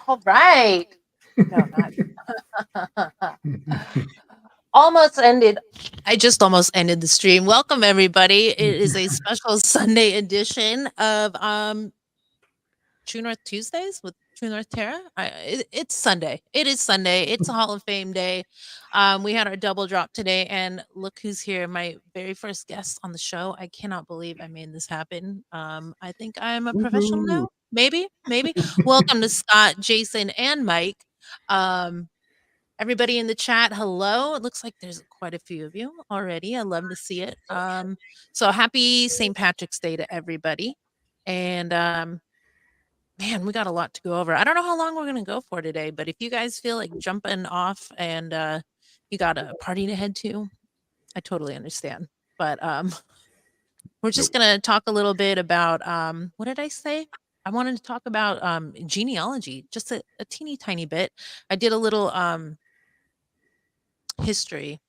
All right. No, not almost ended. I just almost ended the stream. Welcome everybody. It is a special Sunday edition of True North Tuesdays with True North Tara. It's Sunday. It is Sunday. It's a Hall of Fame day. We had our double drop today, and look who's here. My very first guest on the show. I cannot believe I made this happen. I think I'm a professional Woohoo. now. Maybe. Welcome to Scott, Jason, and Mike. Um, Everybody in the chat, hello. It looks like there's quite a few of you already. I love to see it. So happy St. Patrick's Day to everybody. And man, we got a lot to go over. I don't know how long we're gonna go for today, but if you guys feel like jumping off and you got a party to head to, I totally understand. But we're just gonna talk a little bit about what did I say? I wanted to talk about genealogy, just a teeny tiny bit. I did a little history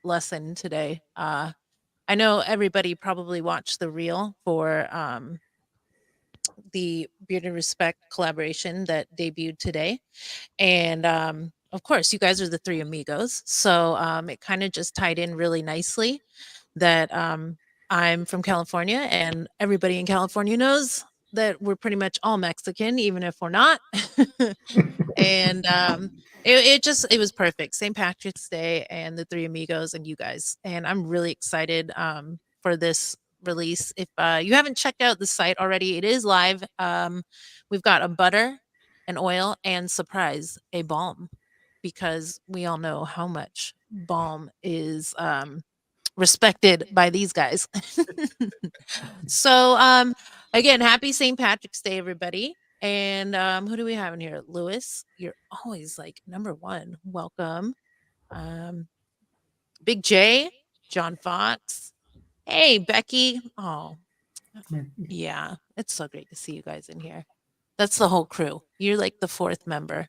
lesson today. I know everybody probably watched the reel for the Beard and Respect collaboration that debuted today. And of course, you guys are the three amigos. So it kind of just tied in really nicely that I'm from California, and everybody in California knows that we're pretty much all Mexican, even if we're not. And it was perfect. St. Patrick's Day and the three amigos and you guys. And I'm really excited for this release. If you haven't checked out the site already, it is live. We've got a butter, an oil, and surprise, a balm, because we all know how much balm is respected by these guys. So again, happy St. Patrick's Day, everybody. And who do we have in here? Lewis, you're always like number one. Welcome. Um, Big J, John Fox. Hey, Becky. Oh, yeah. It's so great to see you guys in here. That's the whole crew. You're like the fourth member.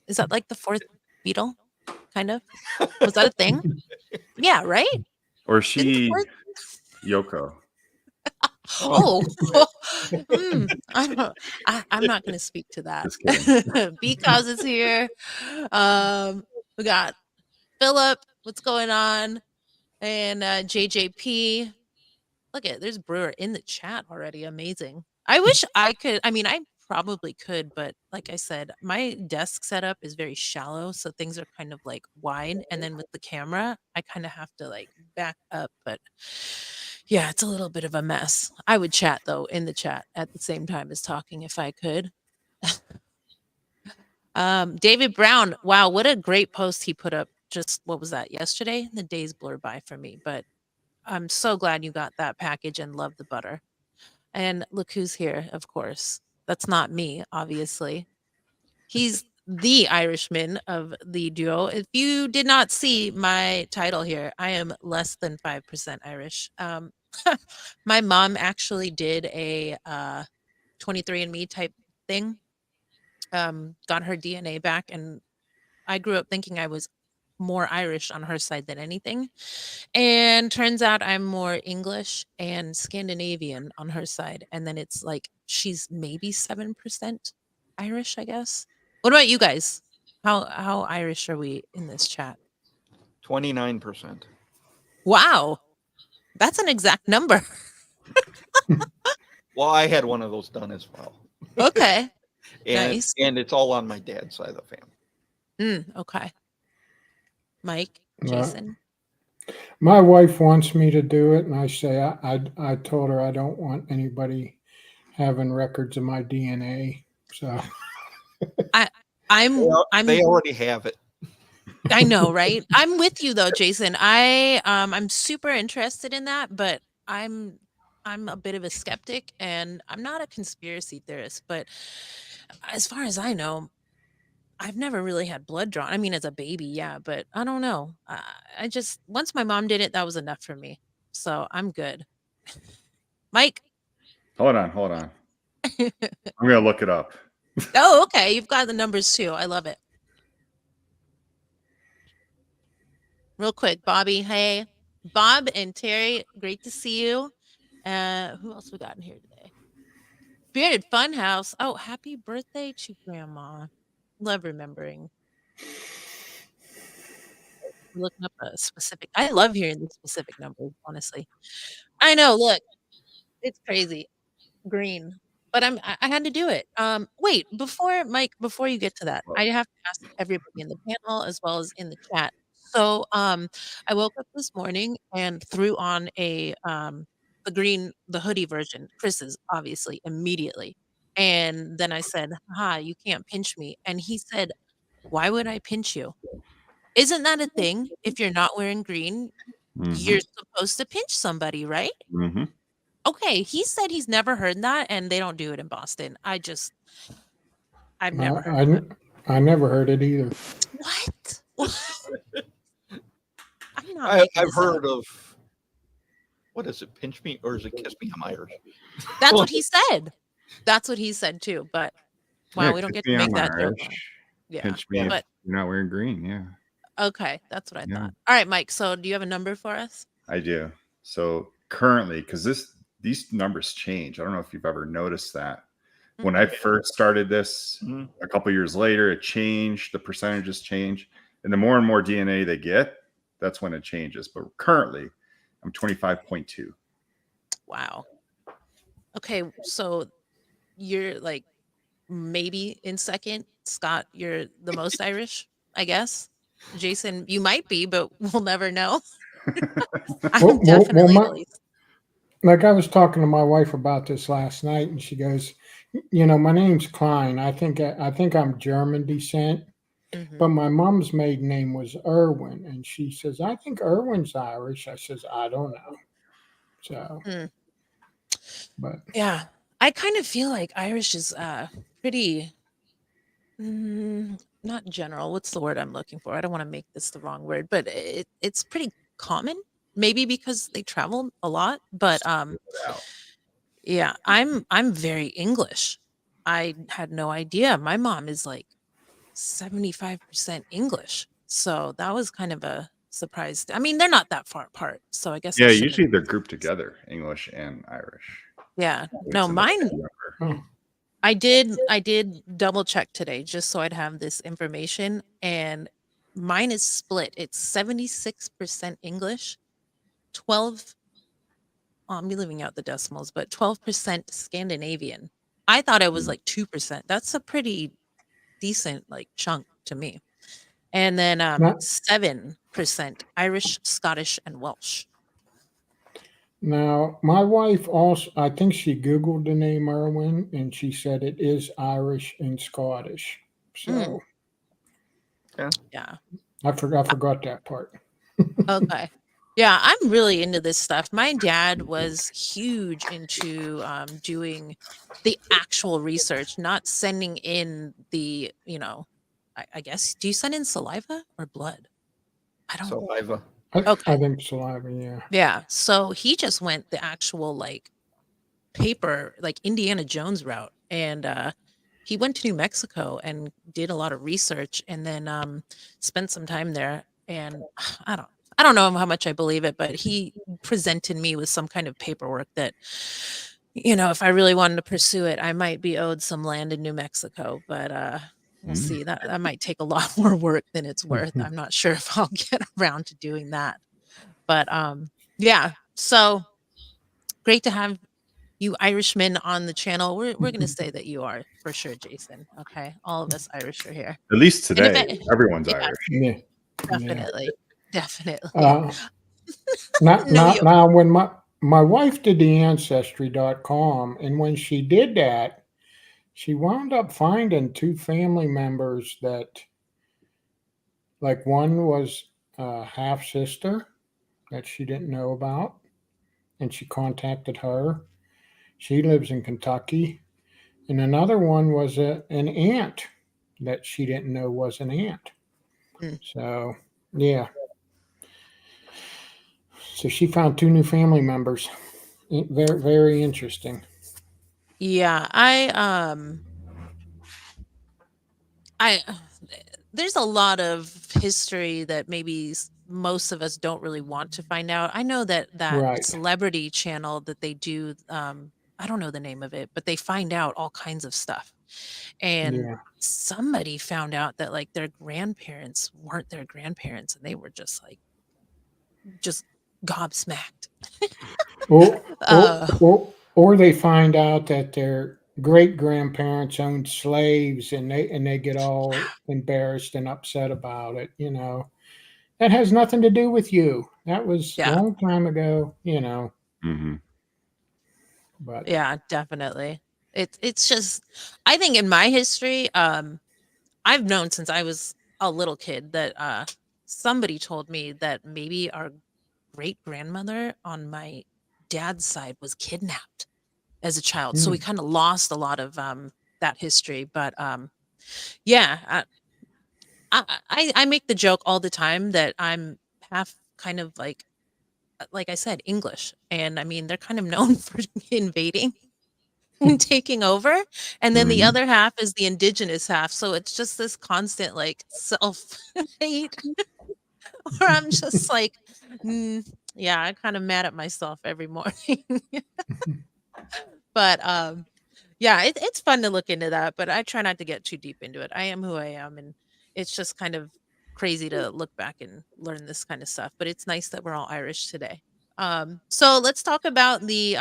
Is that like the fourth Beatle? Kind of? Was that a thing? Yeah, right? Or Isn't the she fourth? Yoko. Oh, I'm not going to speak to that. Just kidding. Because it's here. We got Philip. What's going on? And JJP. Look at there's Brewer in the chat already. Amazing. I wish I could. I mean, I probably could, but like I said, my desk setup is very shallow, so things are kind of like wide. And then with the camera, I kind of have to like back up. But yeah, it's a little bit of a mess. I would chat though in the chat at the same time as talking if I could. David Brown, wow, what a great post he put up. Just what was that yesterday? The days blur by for me, but I'm so glad you got that package and love the butter. And look who's here, of course. That's not me, obviously. He's the Irishman of the duo. If you did not see my title here, I am less than 5% Irish. My mom actually did a 23andMe type thing, got her DNA back, and I grew up thinking I was more Irish on her side than anything. And turns out I'm more English and Scandinavian on her side. And then it's like she's maybe 7% Irish, I guess. What about you guys? How Irish are we in this chat? 29%. Wow. That's an exact number. Well, I had one of those done as well. Okay. And, Nice. and it's all on my dad's side of the family. Okay. Mike, Well, Jason. my wife wants me to do it, and I say I told her I don't want anybody having records of my DNA. So They already have it. I know, right? I'm with you though, Jason. I'm super interested in that, but I'm a bit of a skeptic, and I'm not a conspiracy theorist, but as far as I know, I've never really had blood drawn. I mean, as a baby, yeah, but I don't know. I just once my mom did it, that was enough for me. So I'm good. Mike. Hold on. I'm gonna look it up. Oh, okay. You've got the numbers too. I love it. Real quick, Bobby. Hey, Bob and Terry. Great to see you. Who else we got in here today? Bearded Funhouse. Oh, happy birthday to Grandma. love remembering. Looking up a specific. I love hearing the specific numbers, honestly. I know. Look, it's crazy. Green. But I had to do it. Wait, before Mike, before you get to that, I have to ask everybody in the panel as well as in the chat. So, I woke up this morning and threw on the hoodie version, Chris's, obviously, immediately. And then I said, "Ha, you can't pinch me." And he said, "Why would I pinch you? Isn't that a thing? If you're not wearing green, you're supposed to pinch somebody, right?" Mm-hmm. Okay, he said he's never heard that, and they don't do it in Boston. I've never heard that. I never heard it either. What? I'm not I've making this up. heard of, what is it, pinch me or is it kiss me? I'm Irish. That's what he said. That's what he said too. But wow, Yeah, we don't kiss get me, to make I'm that joke. Irish. Yeah, Pinch me if but you're not wearing green. Yeah, okay, that's what I Yeah. thought. All right, Mike. So do you have a number for us? I do. So currently, because these numbers change. I don't know if you've ever noticed that. When I first started this, Mhm. a couple years later, it changed. The percentages change, and the more and more DNA they get, that's when it changes. But currently, I'm 25.2. Wow. Okay, so you're like maybe in second. Scott, you're the most Irish, I guess. Jason, you might be, but we'll never know. I'm definitely the least. Like I was talking to my wife about this last night, and she goes, my name's Klein. I think I'm German descent, Mhm. but my mom's maiden name was Irwin, and she says I think Irwin's Irish. I says I don't know. So, Mm. but Yeah, I kind of feel like Irish is pretty not general. What's the word I'm looking for? I don't want to make this the wrong word, but it's pretty common. Maybe because they travel a lot, but yeah, I'm very English. I had no idea. My mom is like 75% English. So that was kind of a surprise. I mean, they're not that far apart. So I guess I Yeah, shouldn't usually have. they're grouped together, English and Irish. Yeah. It's No, a mine number. I did double check today just so I'd have this information, and mine is split. It's 76% English, 12 I'm leaving out the decimals, but 12% Scandinavian. I thought it was like 2%. That's a pretty decent like chunk to me. And then Not- 7% Irish, Scottish, and Welsh. now my wife also, I think she Googled the name Irwin, and she said it is Irish and Scottish. So Yeah. I forgot that part. Okay. Yeah, I'm really into this stuff. My dad was huge into doing the actual research, not sending in I guess, do you send in saliva or blood? I don't Saliva. Okay. I think saliva. Yeah. Yeah. So he just went the actual like paper, like Indiana Jones route. And he went to New Mexico and did a lot of research and then spent some time there. And I don't know how much I believe it, but he presented me with some kind of paperwork that, if I really wanted to pursue it, I might be owed some land in New Mexico. But we'll see. That might take a lot more work than it's worth. I'm not sure if I'll get around to doing that. But yeah. So great to have you Irishmen on the channel. We're gonna say that you are for sure, Jason. Okay, all of us Irish are here. At least And if today, it- everyone's yeah, Irish. Yeah. definitely, definitely. Now when my wife did the ancestry.com, and when she did that, she wound up finding two family members that, like, one was a half sister that she didn't know about, and she contacted her. She lives in Kentucky. And another one was an aunt that she didn't know was an aunt. Mm. So, yeah. So she found two new family members. Very, very interesting. Yeah, I there's a lot of history that maybe most of us don't really want to find out. I know that Right. celebrity channel that they do. I don't know the name of it, but they find out all kinds of stuff. And Yeah. somebody found out that like their grandparents weren't their grandparents, and they were just gobsmacked. Or, Uh, or they find out that their great grandparents owned slaves, and they get all embarrassed and upset about it. You know, that has nothing to do with you. That was a yeah, long time ago. You know, Hmm. but yeah, definitely. It's just, I think in my history, I've known since I was a little kid that somebody told me that maybe our great grandmother on my dad's side was kidnapped as a child. So we mm, kind of lost a lot of that history. But yeah, I make the joke all the time that I'm half kind of like I said, English. And I mean, they're kind of known for invading and taking over. And then the Hmm. other half is the indigenous half. So it's just this constant like self hate where I'm just like, yeah, I'm kind of mad at myself every morning. But yeah, it's fun to look into that, but I try not to get too deep into it. I am who I am, and it's just kind of crazy to look back and learn this kind of stuff. But it's nice that we're all Irish today. So let's talk about the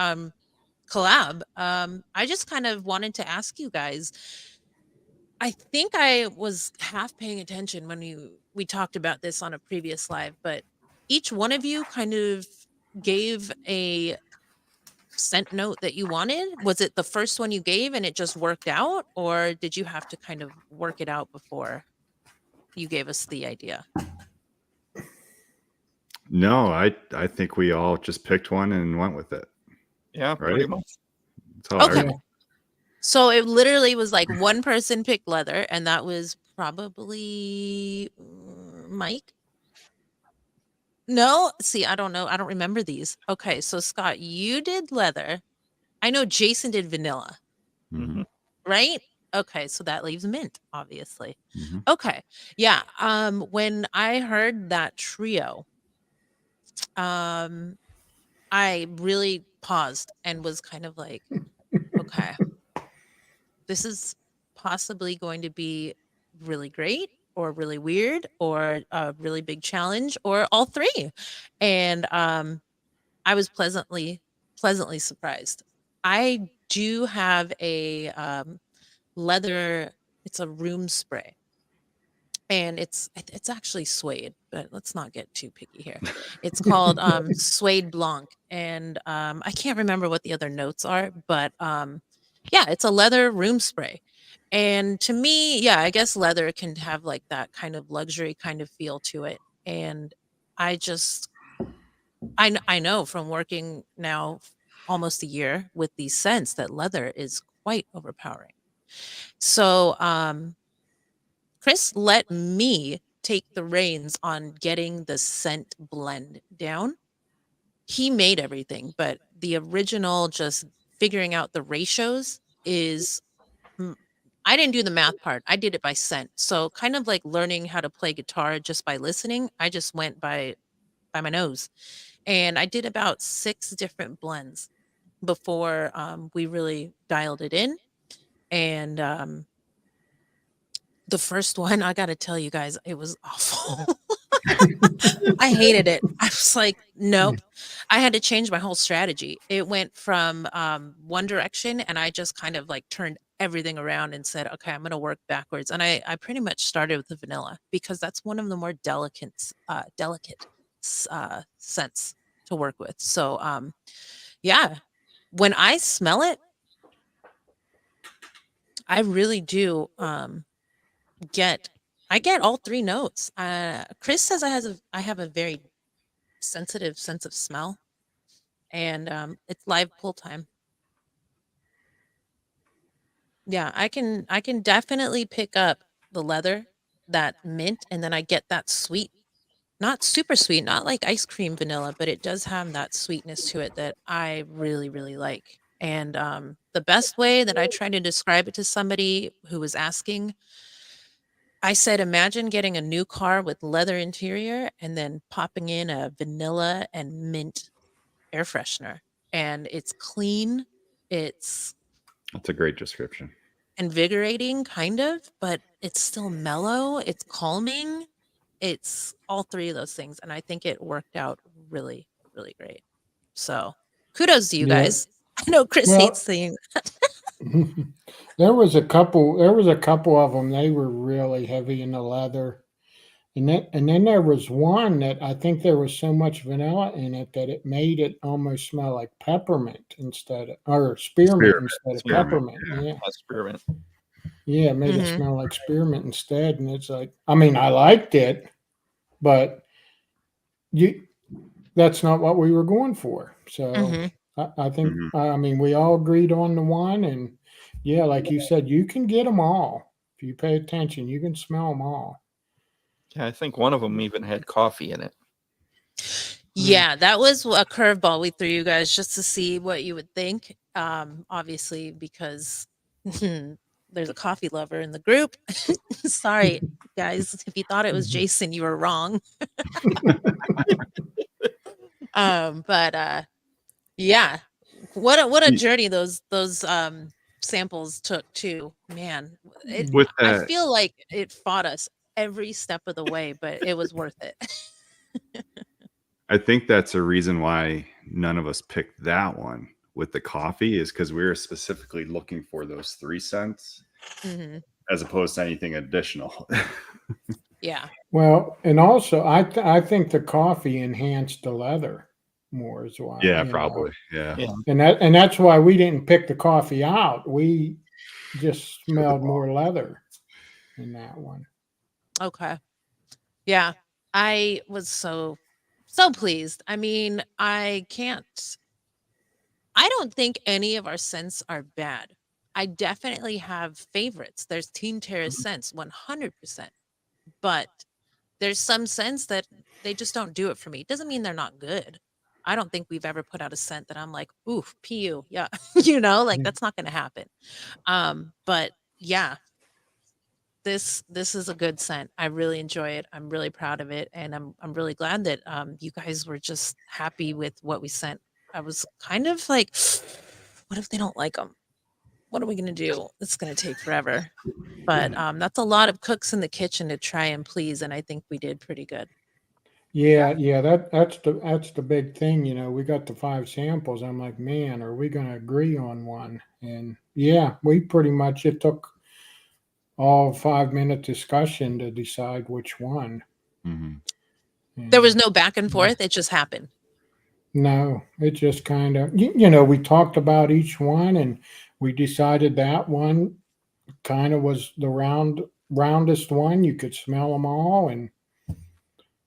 collab. I just kind of wanted to ask you guys. I think I was half paying attention when we talked about this on a previous live, but each one of you kind of gave a sent note that you wanted. Was it the first one you gave and it just worked out, or did you have to kind of work it out before you gave us the idea? No, I think we all just picked one and went with it. Yeah, Right? pretty much. That's how I Okay. yeah. So it literally was like one person picked leather, and that was probably Mike. No, see, I don't know. I don't remember these. Okay, so Scott, you did leather. I know Jason did vanilla, Mhm, right? Okay, so that leaves mint, obviously. mhm. Okay. Yeah, when I heard that trio, um I really paused and was kind of like, okay, this is possibly going to be really great or really weird or a really big challenge or all three. And I was pleasantly surprised. I do have a leather, it's a room spray, and it's actually suede, but let's not get too picky here. It's called Suede Blanc, and I can't remember what the other notes are, but yeah, it's a leather room spray. And to me, yeah, I guess leather can have like that kind of luxury kind of feel to it. And I just I know from working now almost a year with these scents that leather is quite overpowering. So Chris let me take the reins on getting the scent blend down. He made everything, but the original just figuring out the ratios is mm, I didn't do the math part. I did it by scent. So kind of like learning how to play guitar just by listening. I just went by my nose. And I did about 6 different blends before we really dialed it in. And the first one, I got to tell you guys, it was awful. I hated it. I was like, nope. I had to change my whole strategy. It went from one direction, and I just kind of like turned everything around and said, okay, I'm going to work backwards. And I pretty much started with the vanilla because that's one of the more delicate scents to work with. So yeah, when I smell it, I really do get I get all 3 notes. Chris says I have a very sensitive sense of smell, and it's live pull time. Yeah, I can definitely pick up the leather, that mint, and then I get that sweet, not super sweet, not like ice cream vanilla, but it does have that sweetness to it that I really like. And the best way that I try to describe it to somebody who was asking, I said, imagine getting a new car with leather interior and then popping in a vanilla and mint air freshener. And it's clean. It's That's a great description. invigorating, kind of, but it's still mellow. It's calming. It's all three of those things, and I think it worked out really, really great. So, kudos to you Yeah. guys. I know Chris Well, hates saying that. there was a couple. There was a couple of them. They were really heavy in the leather, and then there was one that I think there was so much vanilla in it that it made it almost smell like peppermint instead of, or spearmint instead of Spearmint, peppermint. yeah. Yeah, Experiment. yeah, it made it Mhm. smell like spearmint instead. And it's like, I mean, I liked it, but you that's not what we were going for. So Mhm. I think, Mhm. I mean, we all agreed on the one, and yeah, like you said, you can get them all if you pay attention. You can smell them all. Yeah, I think one of them even had coffee in it. Yeah, that was a curveball we threw you guys just to see what you would think. Obviously, because there's a coffee lover in the group. Sorry, guys. If you thought it was Jason, you were wrong. But yeah, what a Ye- journey those samples took too. Man, it With I that, feel like it fought us every step of the way, but it was worth it. I think that's a reason why none of us picked that one with the coffee is because we were specifically looking for those 3 cents Mhm. as opposed to anything additional. Yeah. Well, and also I think the coffee enhanced the leather more as well. Yeah, you know. probably. Yeah. Yeah. And that's why we didn't pick the coffee out. We just smelled more leather in that one. Okay. Yeah. I was so pleased. I mean, I don't think any of our scents are bad. I definitely have favorites. There's Teen Terrace scents, 100%. But there's some scents that they just don't do it for me. Doesn't mean they're not good. I don't think we've ever put out a scent that I'm like, oof, PU. Yeah. Like Yeah. that's not gonna happen. But yeah, this is a good scent. I really enjoy it. I'm really proud of it. And I'm really glad that you guys were just happy with what we sent. I was kind of like, what if they don't like them? What are we gonna do? It's gonna take forever. But that's a lot of cooks in the kitchen to try and please, and I think we did pretty good. Yeah, that's the big thing, we got the 5 samples. I'm like, man, are we gonna agree on one? And yeah, we pretty much, it took all 5-minute discussion to decide which one. Mhm. There was And no back and forth, it just happened. no, it just kind of, we talked about each one, and we decided that one kind of was the roundest one. You could smell them all, and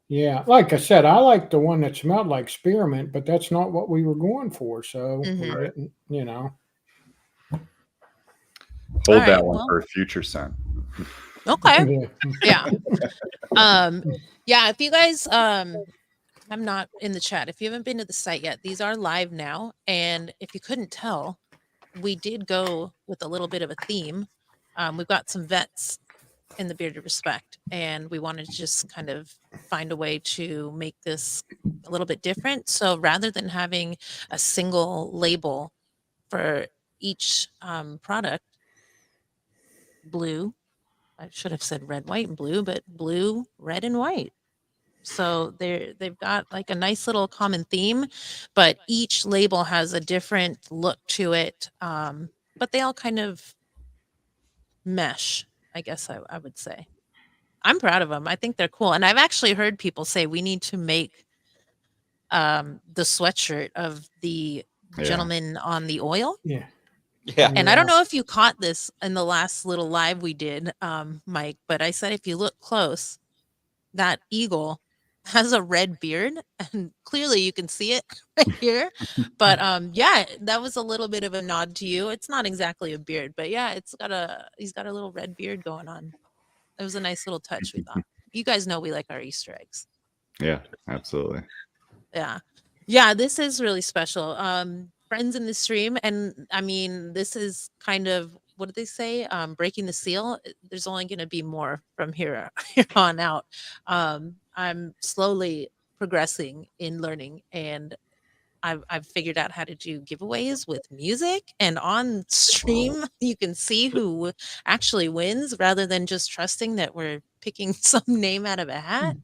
yeah, like I said, I like the one that smelled like spearmint, but that's not what we were going for. So we Mhm. didn't. Hold that Alright, one well, for a future scent. okay. Yeah. Yeah. Um, yeah, if you guys, I'm not in the chat. If you haven't been to the site yet, these are live now, and if you couldn't tell, we did go with a little bit of a theme. We've got some vets in the Bearded Respect, and we wanted to just kind of find a way to make this a little bit different. So rather than having a single label for each product, blue, I should have said red, white, and blue, but blue, red, and white. So they've got like a nice little common theme, but each label has a different look to it. But they all kind of mesh, I guess I would say. I'm proud of them. I think they're cool. And I've actually heard people say we need to make the sweatshirt of the Yeah. gentleman on the oil. Yeah. Yeah. And I don't know if you caught this in the last little live we did, Mike, but I said if you look close, that eagle has a red beard, and clearly you can see it right here. But yeah, that was a little bit of a nod to you. It's not exactly a beard, but yeah, he's got a little red beard going on. It was a nice little touch, we thought. You guys know we like our Easter eggs. Yeah, absolutely. Yeah. Yeah, this is really special. Friends in the stream, and I mean, this is kind of, what did they say? Breaking the seal. There's only going to be more from here, here on out. I'm slowly progressing in learning, and I've figured out how to do giveaways with music, and on stream you can see who actually wins rather than just trusting that we're picking some name out of a hat.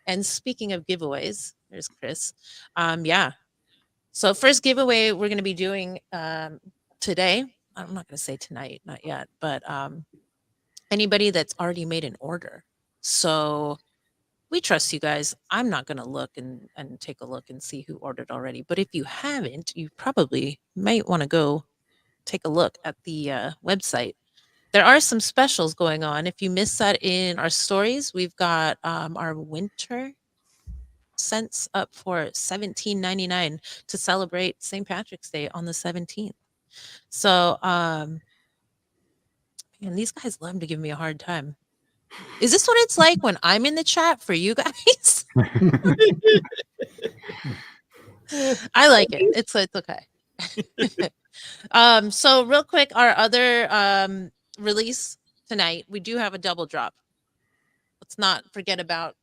And speaking of giveaways, there's Chris. Yeah. So first giveaway we're going to be doing today. I'm not going to say tonight, not yet, but anybody that's already made an order. So we trust you guys. I'm not going to look and take a look and see who ordered already. But if you haven't, you probably might want to go take a look at the website. There are some specials going on. If you missed that in our stories, we've got our winter scents up for $17.99 to celebrate St. Patrick's Day on the 17th. So, man, these guys love to give me a hard time. Is this what it's like when I'm in the chat for you guys? I like it. It's okay. So real quick, our other release tonight, we do have a double drop. Let's not forget about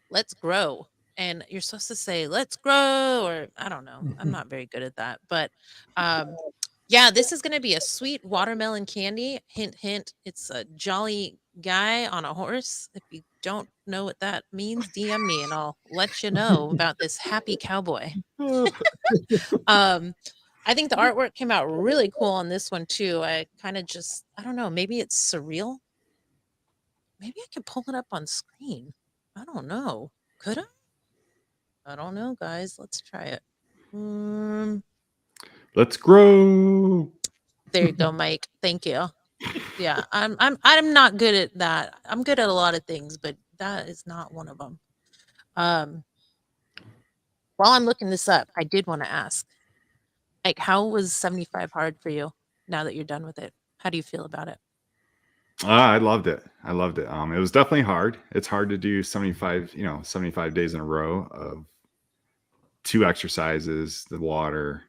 Let's Grow. And you're supposed to say let's grow, or I don't know. I'm not very good at that. But yeah, this is going to be a sweet watermelon candy. Hint, hint. It's a jolly guy on a horse. If you don't know what that means, DM me and I'll let you know about this happy cowboy. I think the artwork came out really cool on this one too. I kind of just, I don't know, maybe it's surreal. Maybe I could pull it up on screen. I don't know. Could I? I don't know, guys. Let's try it. Let's grow. There you go, Mike. Thank you. Yeah, I'm not good at that. I'm good at a lot of things, but that is not one of them. While I'm looking this up, I did want to ask, like, how was 75 hard for you now that you're done with it? How do you feel about it? I loved it. I loved it. It was definitely hard. It's hard to do 75 days in a row of 2 exercises, the water,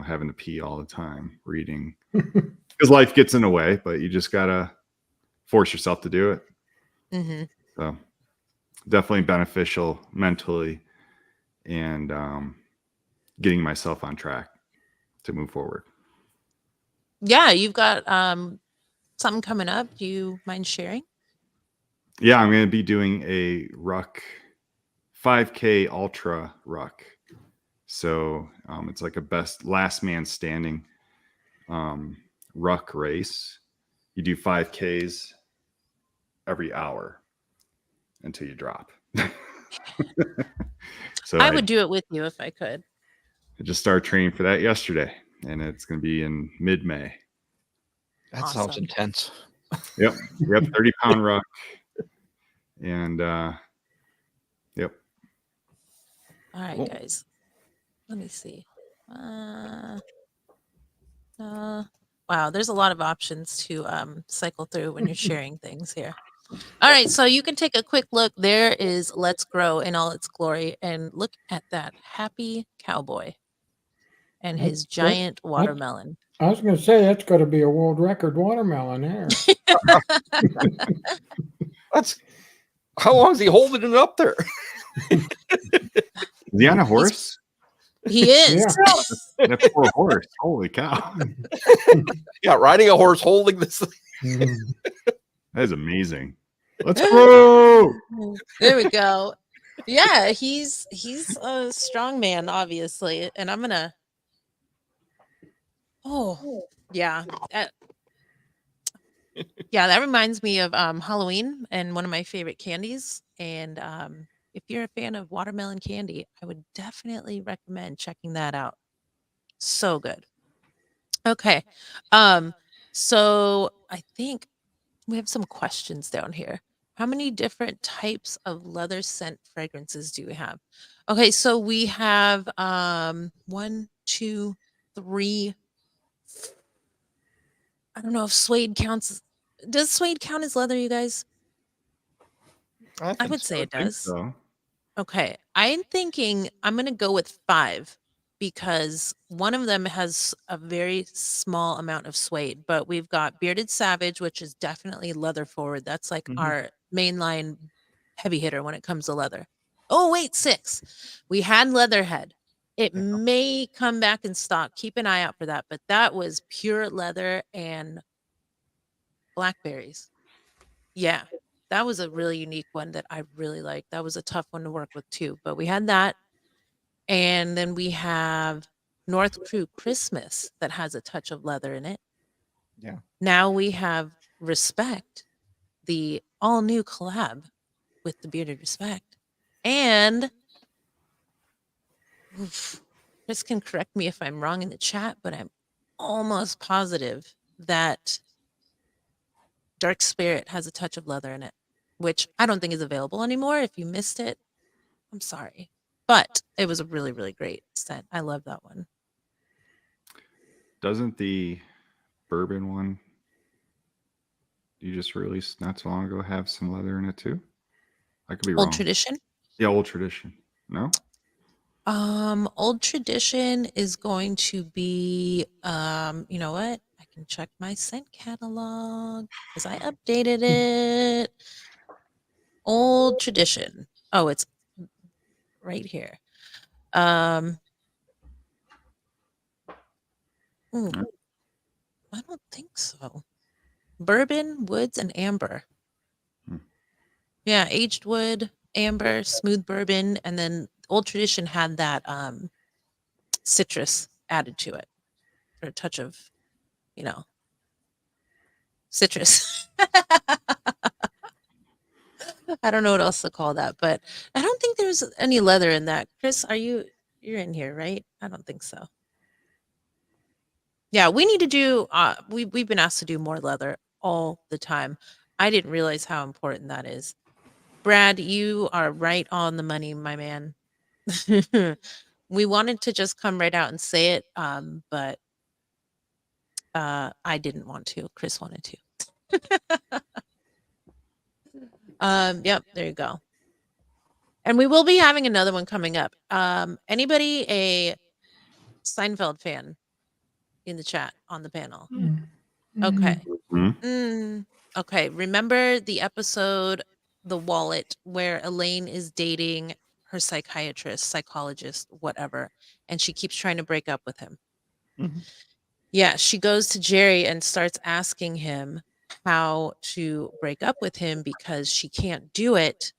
having to pee all the time, reading, because life gets in the way, but you just gotta force yourself to do it. So definitely beneficial mentally, and getting myself on track to move forward. Yeah, you've got something coming up. Do you mind sharing? Yeah, I'm going to be doing a ruck 5K ultra ruck. So it's like a best last man standing ruck race. You do 5Ks every hour until you drop. So I would do it with you if I could. I just started training for that yesterday, and it's going to be in mid-May. That sounds intense. Yep. We have 30-pound ruck. And yep. All right, guys. Let me see. Wow, there's a lot of options to cycle through when you're sharing things here. All right, so you can take a quick look. There is Let's Grow in all its glory, and look at that happy cowboy and his giant watermelon. I was going to say that's got to be a world record watermelon there. That's how long is he holding it up there? Is he on a horse? He is. Yeah. That's for a horse. Holy cow. Yeah, riding a horse holding this thing. That is amazing. Let's go. There we go. Yeah, he's a strong man, obviously. And I'm gonna yeah. Yeah, that reminds me of Halloween and one of my favorite candies. And if you're a fan of watermelon candy, I would definitely recommend checking that out. So good. Okay. So I think we have some questions down here. How many different types of leather scent fragrances do we have? Okay, so we have 1, 2, 3. I don't know if suede counts. Does suede count as leather, you guys? I would say it does. So. Okay. I'm thinking I'm going to go with 5 because one of them has a very small amount of suede, but we've got Bearded Savage, which is definitely leather forward. That's like our mainline heavy hitter when it comes to leather. Oh, wait, 6. We had Leatherhead. It Yeah. may come back in stock. Keep an eye out for that. But that was pure leather and blackberries. Yeah, that was a really unique one that I really liked. That was a tough one to work with too. But we had that. And then we have North Crew Christmas that has a touch of leather in it. Yeah. Now we have Respect, the all new collab with the Bearded Respect. And oof, Chris can correct me if I'm wrong in the chat, but I'm almost positive that Dark Spirit has a touch of leather in it, which I don't think is available anymore. If you missed it, I'm sorry. But it was a really, really great scent. I love that one. Doesn't the bourbon one you just released not so long ago have some leather in it too? I could be Old wrong. Tradition. Yeah, Old Tradition. No? Old Tradition is going to be you know what? I can check my scent catalog because I updated it. Old Tradition. Oh, it's right here. Ooh, I don't think so. Bourbon, woods, and amber. Hmm. Yeah, aged wood, amber, smooth bourbon, and then Old Tradition had that citrus added to it for a touch of, you know, citrus. I don't know what else to call that, but I don't think there's any leather in that. Chris, you're in here, right? I don't think so. Yeah, we need to do we've been asked to do more leather all the time. I didn't realize how important that is. Brad, you are right on the money, my man. We wanted to just come right out and say it, but I didn't want to. Chris wanted to. Yep, there you go. And we will be having another one coming up. Anybody a Seinfeld fan in the chat on the panel? Okay. Okay. Remember the episode, The Wallet, where Elaine is dating her psychiatrist, psychologist, whatever, and she keeps trying to break up with him. Mhm. Yeah, she goes to Jerry and starts asking him how to break up with him because she can't do it.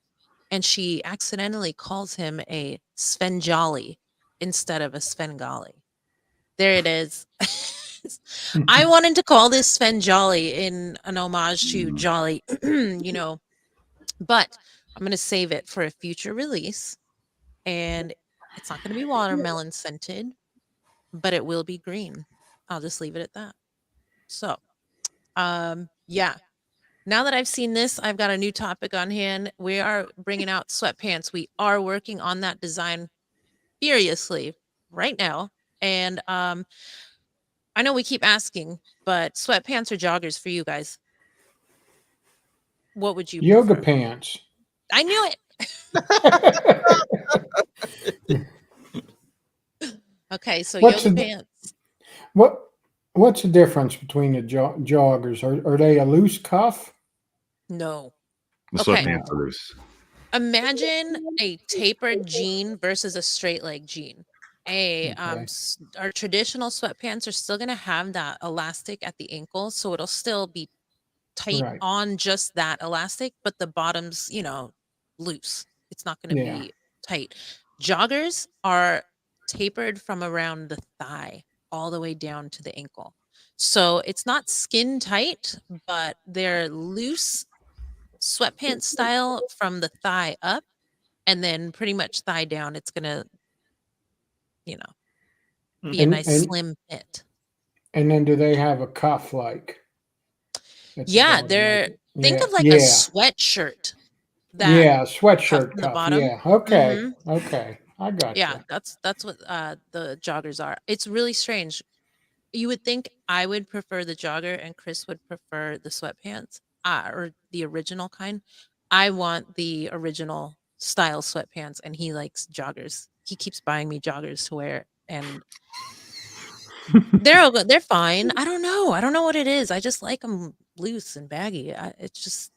And she accidentally calls him a Svengali instead of a Svengali. There it is. I wanted to call this Svengali in an homage to Jolly, you know, but I'm going to save it for a future release. And it's not going to be watermelon scented, but it will be green. I'll just leave it at that. So, yeah. Now that I've seen this, I've got a new topic on hand. We are bringing out sweatpants. We are working on that design furiously right now. And I know we keep asking, but sweatpants or joggers for you guys? What would you Yoga prefer? pants. I knew it. Okay, so What's yoga the- pants. What's the difference between the joggers? Are they a loose cuff? No. The Okay. sweatpants are loose. Imagine a tapered jean versus a straight leg jean. Okay. Our traditional sweatpants are still going to have that elastic at the ankle, so it'll still be tight Right. on just that elastic, but the bottom's, loose. It's not going to Yeah. be tight. Joggers are tapered from around the thigh all the way down to the ankle. So it's not skin tight, but they're loose sweatpants style from the thigh up, and then pretty much thigh down. It's going to, be a And- nice and- slim fit. And then do they have a cuff like? at the Yeah, bottom, they're think yeah, of like a sweatshirt. That yeah, cuff sweatshirt from the cuff. bottom. Yeah. Okay. Mhm. Okay. I got Yeah, you. that's what the joggers are. It's really strange. You would think I would prefer the jogger and Chris would prefer the sweatpants, or the original kind. I want the original style sweatpants, and he likes joggers. He keeps buying me joggers to wear, and they're fine. I don't know. I don't know what it is. I just like them loose and baggy. It's just,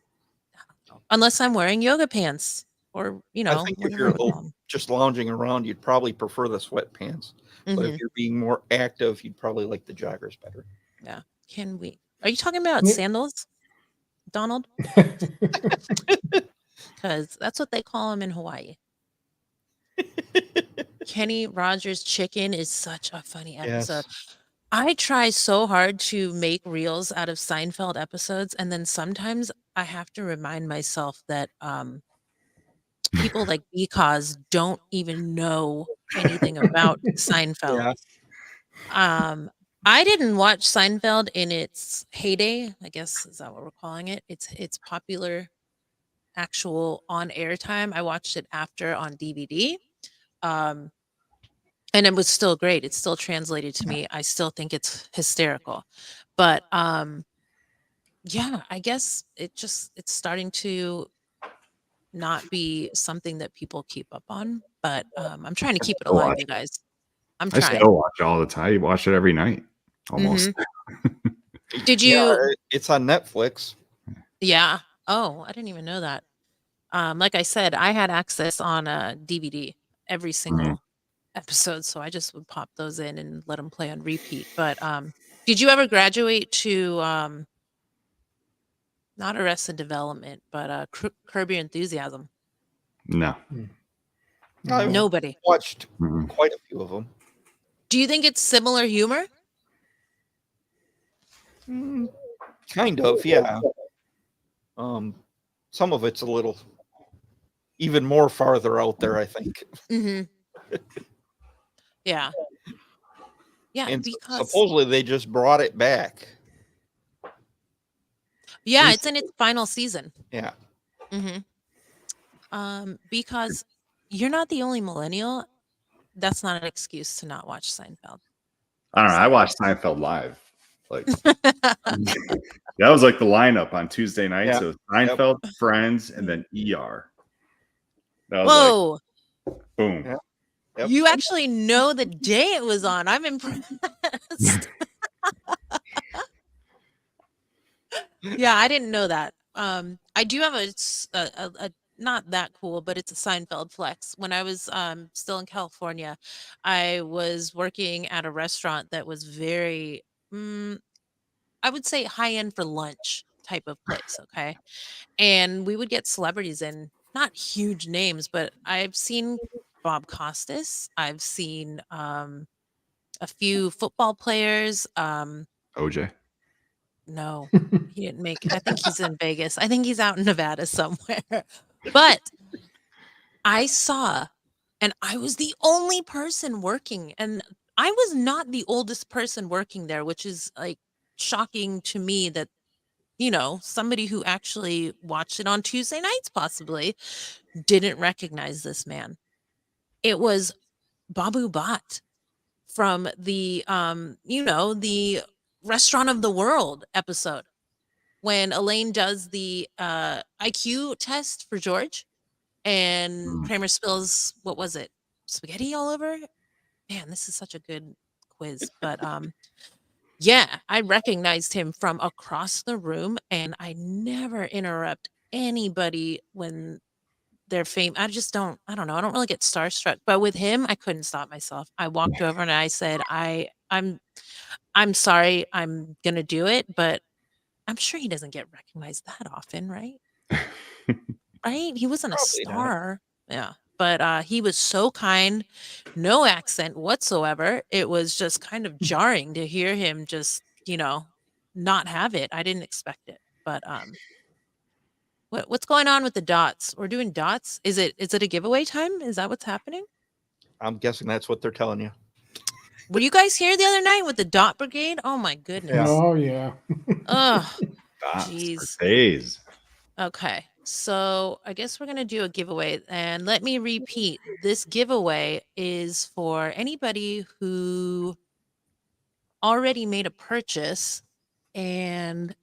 I don't know. Unless I'm wearing yoga pants. or I think if whatever you're you would call them. just lounging around, you'd probably prefer the sweatpants. But if you're being more active, you'd probably like the joggers better. Yeah. Are you talking about Yeah. sandals, Donald? Because that's what they call them in Hawaii. Kenny Rogers Chicken is such a funny episode. Yes. I try so hard to make reels out of Seinfeld episodes, and then sometimes I have to remind myself that people like Because don't even know anything about Seinfeld. Yeah. I didn't watch Seinfeld in its heyday, I guess is that what we're calling it? It's popular actual on air time. I watched it after on DVD. Um, and it was still great. It's still translated to me. I still think it's hysterical. But yeah, I guess it's starting to not be something that people keep up on. But I'm trying to keep it still alive, watch you guys. I'm I trying. still watch it all the time. I watch it every night, almost. Did Yeah, you? it's on Netflix. Yeah. Oh, I didn't even know that. Like I said, I had access on a DVD every single episode, so I just would pop those in and let them play on repeat. But did you ever graduate to not Arrested Development, but Curb Your Enthusiasm? No. I've Nobody. watched Mhm. quite a few of them. Do you think it's similar humor? Kind of, yeah. Some of it's a little even more farther out there, I think. Yeah. Yeah, And because supposedly they just brought it back. yeah, it's in its final season. Yeah. Because you're not the only millennial. That's not an excuse to not watch Seinfeld. I don't know. I watched Seinfeld live. Like that was like the lineup on Tuesday nights. Yeah. So Seinfeld, Friends, and then ER. That was Whoa. like boom. Yeah. Yep. You actually know the day it was on. I'm impressed. Yeah, I didn't know that. I do have a not that cool, but it's a Seinfeld flex. When I was still in California, I was working at a restaurant that was very, I would say high end for lunch type of place. Okay. And we would get celebrities in, not huge names, but I've seen Bob Costas. I've seen a few football players. OJ. No, he didn't make I think he's in Vegas. I think he's out in Nevada somewhere. But I saw, and I was the only person working, and I was not the oldest person working there, which is like shocking to me that somebody who actually watched it on Tuesday nights possibly didn't recognize this man. It was Babu Bhatt from the the Restaurant of the World episode when Elaine does the IQ test for George and Kramer spills, what was it? Spaghetti all over? Man, this is such a good quiz. But yeah, I recognized him from across the room, and I never interrupt anybody when they're famous. I don't know. I don't really get starstruck. But with him, I couldn't stop myself. I walked over and I said, I'm sorry, I'm gonna do it, but I'm sure he doesn't get recognized that often, right? Right? He wasn't a Probably not. star. Yeah. But he was so kind, no accent whatsoever. It was just kind of jarring to hear him just, not have it. I didn't expect it. But what's going on with the dots? We're doing dots. Is it a giveaway time? Is that what's happening? I'm guessing that's what they're telling you. Were you guys here the other night with the dot brigade? Oh my goodness. Oh yeah. Oh, Dots for jeez. days. Okay, so I guess we're going to do a giveaway. And let me repeat, this giveaway is for anybody who already made a purchase. And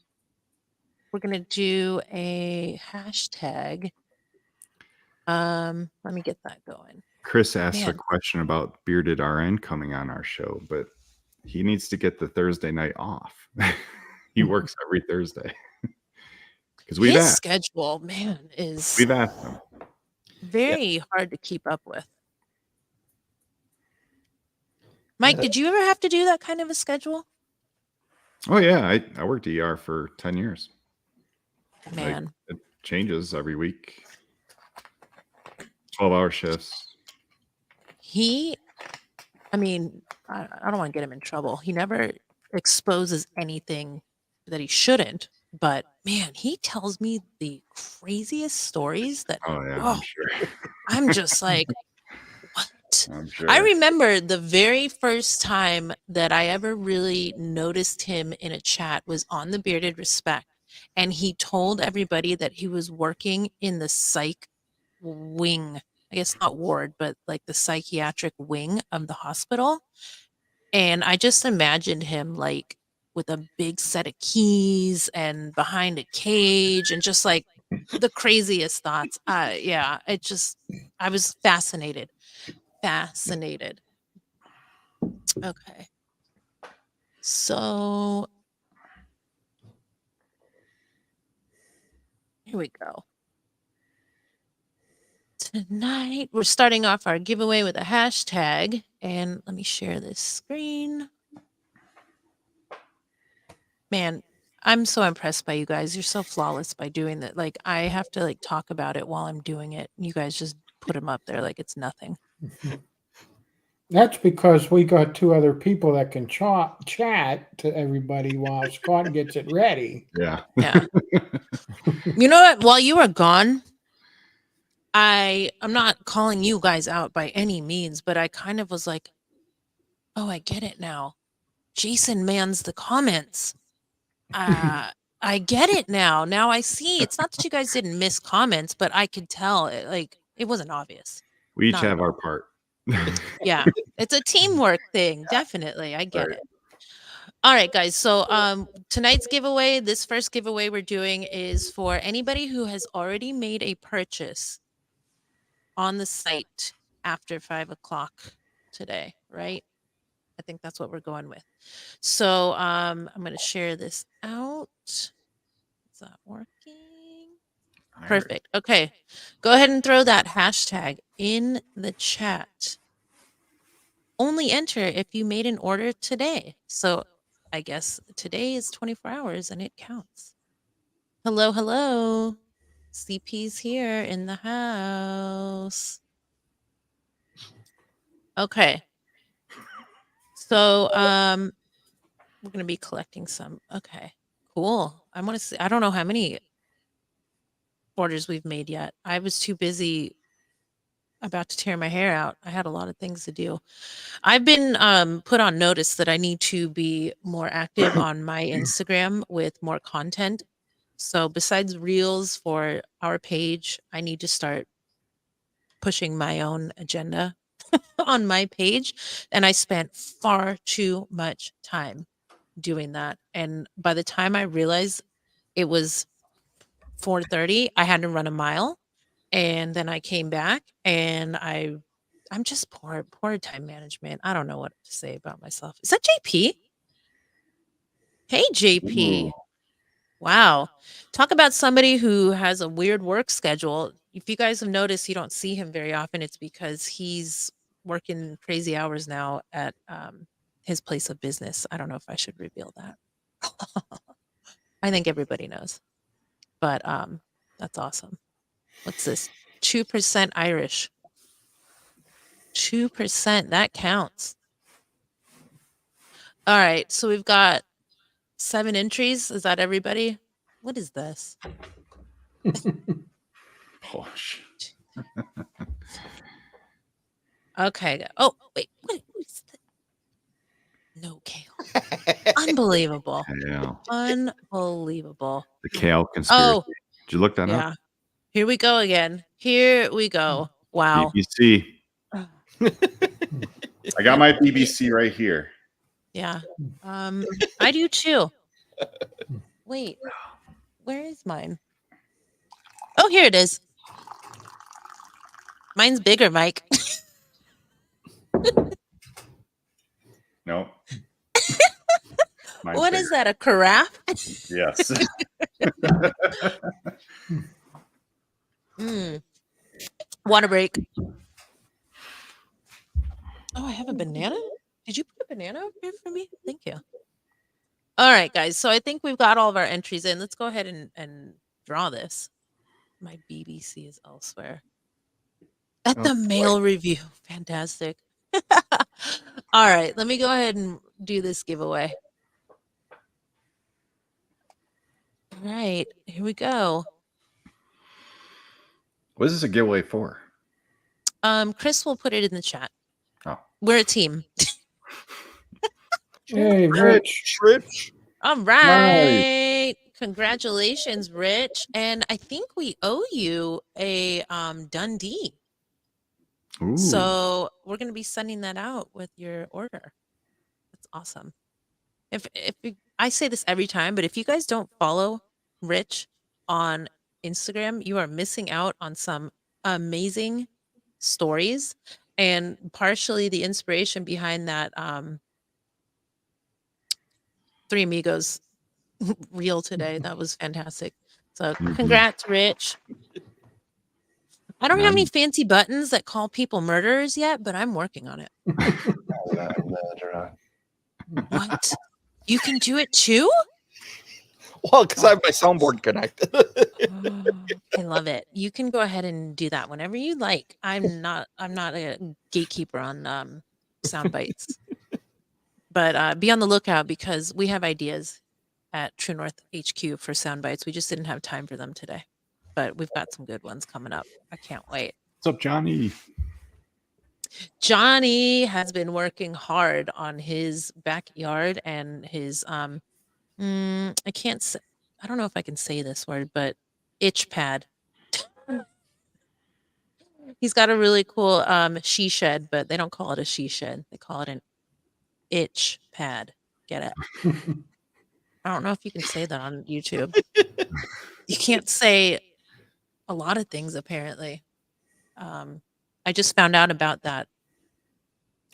we're going to do a hashtag. Let me get that going. Chris asked a Man. question about Bearded RN coming on our show, but he needs to get the Thursday night off. He works every Thursday. Because His schedule, man, is we've asked him. Very hard to keep up with. Mike, did you ever have to do that kind of a schedule? Oh yeah, I worked ER for 10 years. Man, Like, it changes every week. 12-hour shifts. I mean, I don't want to get him in trouble. He never exposes anything that he shouldn't, but man, he tells me the craziest stories that, Oh yeah, oh, I'm sure. I'm just like, what? I'm sure. I remember the very first time that I ever really noticed him in a chat was on the Bearded Respect. And he told everybody that he was working in the psych wing, I guess not ward, but like the psychiatric wing of the hospital. And I just imagined him like with a big set of keys and behind a cage and just like the craziest thoughts. Yeah, I was fascinated. Fascinated. Okay. So here we go. Tonight, we're starting off our giveaway with a hashtag. And let me share this screen. Man, I'm so impressed by you guys. You're so flawless by doing that. Like, I have to like talk about it while I'm doing it. You guys just put them up there like it's nothing. That's because we got two other people that can chat to everybody while Scott gets it ready. Yeah. Yeah. You know what? While you were gone, I'm not calling you guys out by any means, but I kind of was like, oh, I get it now. Jason mans the comments. I get it now. Now I see. It's not that you guys didn't miss comments, but I could tell it wasn't obvious. We each Not have at our all. part. Yeah. It's a teamwork thing. Definitely. I get Right. it. All right, guys. So tonight's giveaway, this first giveaway we're doing is for anybody who has already made a purchase on the site after 5 o'clock today, right? I think that's what we're going with. So I'm going to share this out. Is that working? Perfect. Okay. Go ahead and throw that hashtag in the chat. Only enter if you made an order today. So I guess today is 24 hours and it counts. Hello, hello. CP's here in the house. Okay. So we're going to be collecting some. Okay. Cool. I want to see. I don't know how many orders we've made yet. I was too busy about to tear my hair out. I had a lot of things to do. I've been put on notice that I need to be more active on my Instagram with more content. So besides reels for our page, I need to start pushing my own agenda on my page. And I spent far too much time doing that. And by the time I realized it was 4:30, I had to run a mile. And then I came back and I'm just poor time management. I don't know what to say about myself. Is that JP? Hey, JP. Ooh. Wow. Talk about somebody who has a weird work schedule. If you guys have noticed, you don't see him very often. It's because he's working crazy hours now at his place of business. I don't know if I should reveal that. I think everybody knows. But that's awesome. What's this? 2% Irish. 2%. That counts. All right. So we've got 7 entries. Is that everybody? What is this? Posh. Okay. Oh, wait. What is that? No kale. Unbelievable. Yeah. Unbelievable. The kale conspiracy. Oh, Did you look that yeah. up? Here we go again. Here we go. Wow. BBC. I got my BBC right here. Yeah. I do too. Wait. Where is mine? Oh, here it is. Mine's bigger, Mike. No. What is that? A carafe? Yes. Mm. Water break. Oh, I have a banana? Did you put a banana over here for me? Thank you. All right, guys. So I think we've got all of our entries in. Let's go ahead and draw this. My BBC is elsewhere. At the mail review. Fantastic. All right. Let me go ahead and do this giveaway. All right. Here we go. What is this a giveaway for? Chris will put it in the chat. Oh. We're a team. Hey, Rich. Rich. All right. Congratulations, Rich. And I think we owe you a Dundee. Ooh. So we're going to be sending that out with your order. That's awesome. If I say this every time, but if you guys don't follow Rich on Instagram, you are missing out on some amazing stories, and partially the inspiration behind that Three Amigos reel today. That was fantastic. So congrats, Rich. I don't have any fancy buttons that call people murderers yet, but I'm working on it. What? You can do it too? Well, because I have my soundboard connected. I love it. You can go ahead and do that whenever you like. I'm not a gatekeeper on sound bites. But be on the lookout because we have ideas at True North HQ for sound bites. We just didn't have time for them today. But we've got some good ones coming up. I can't wait. What's up, Johnny? Johnny has been working hard on his backyard and his I can't say, I don't know if I can say this word, but itch pad. He's got a really cool she shed, but they don't call it a she shed. They call it an itch pad. Get it? I don't know if you can say that on YouTube. You can't say a lot of things apparently. I just found out about that.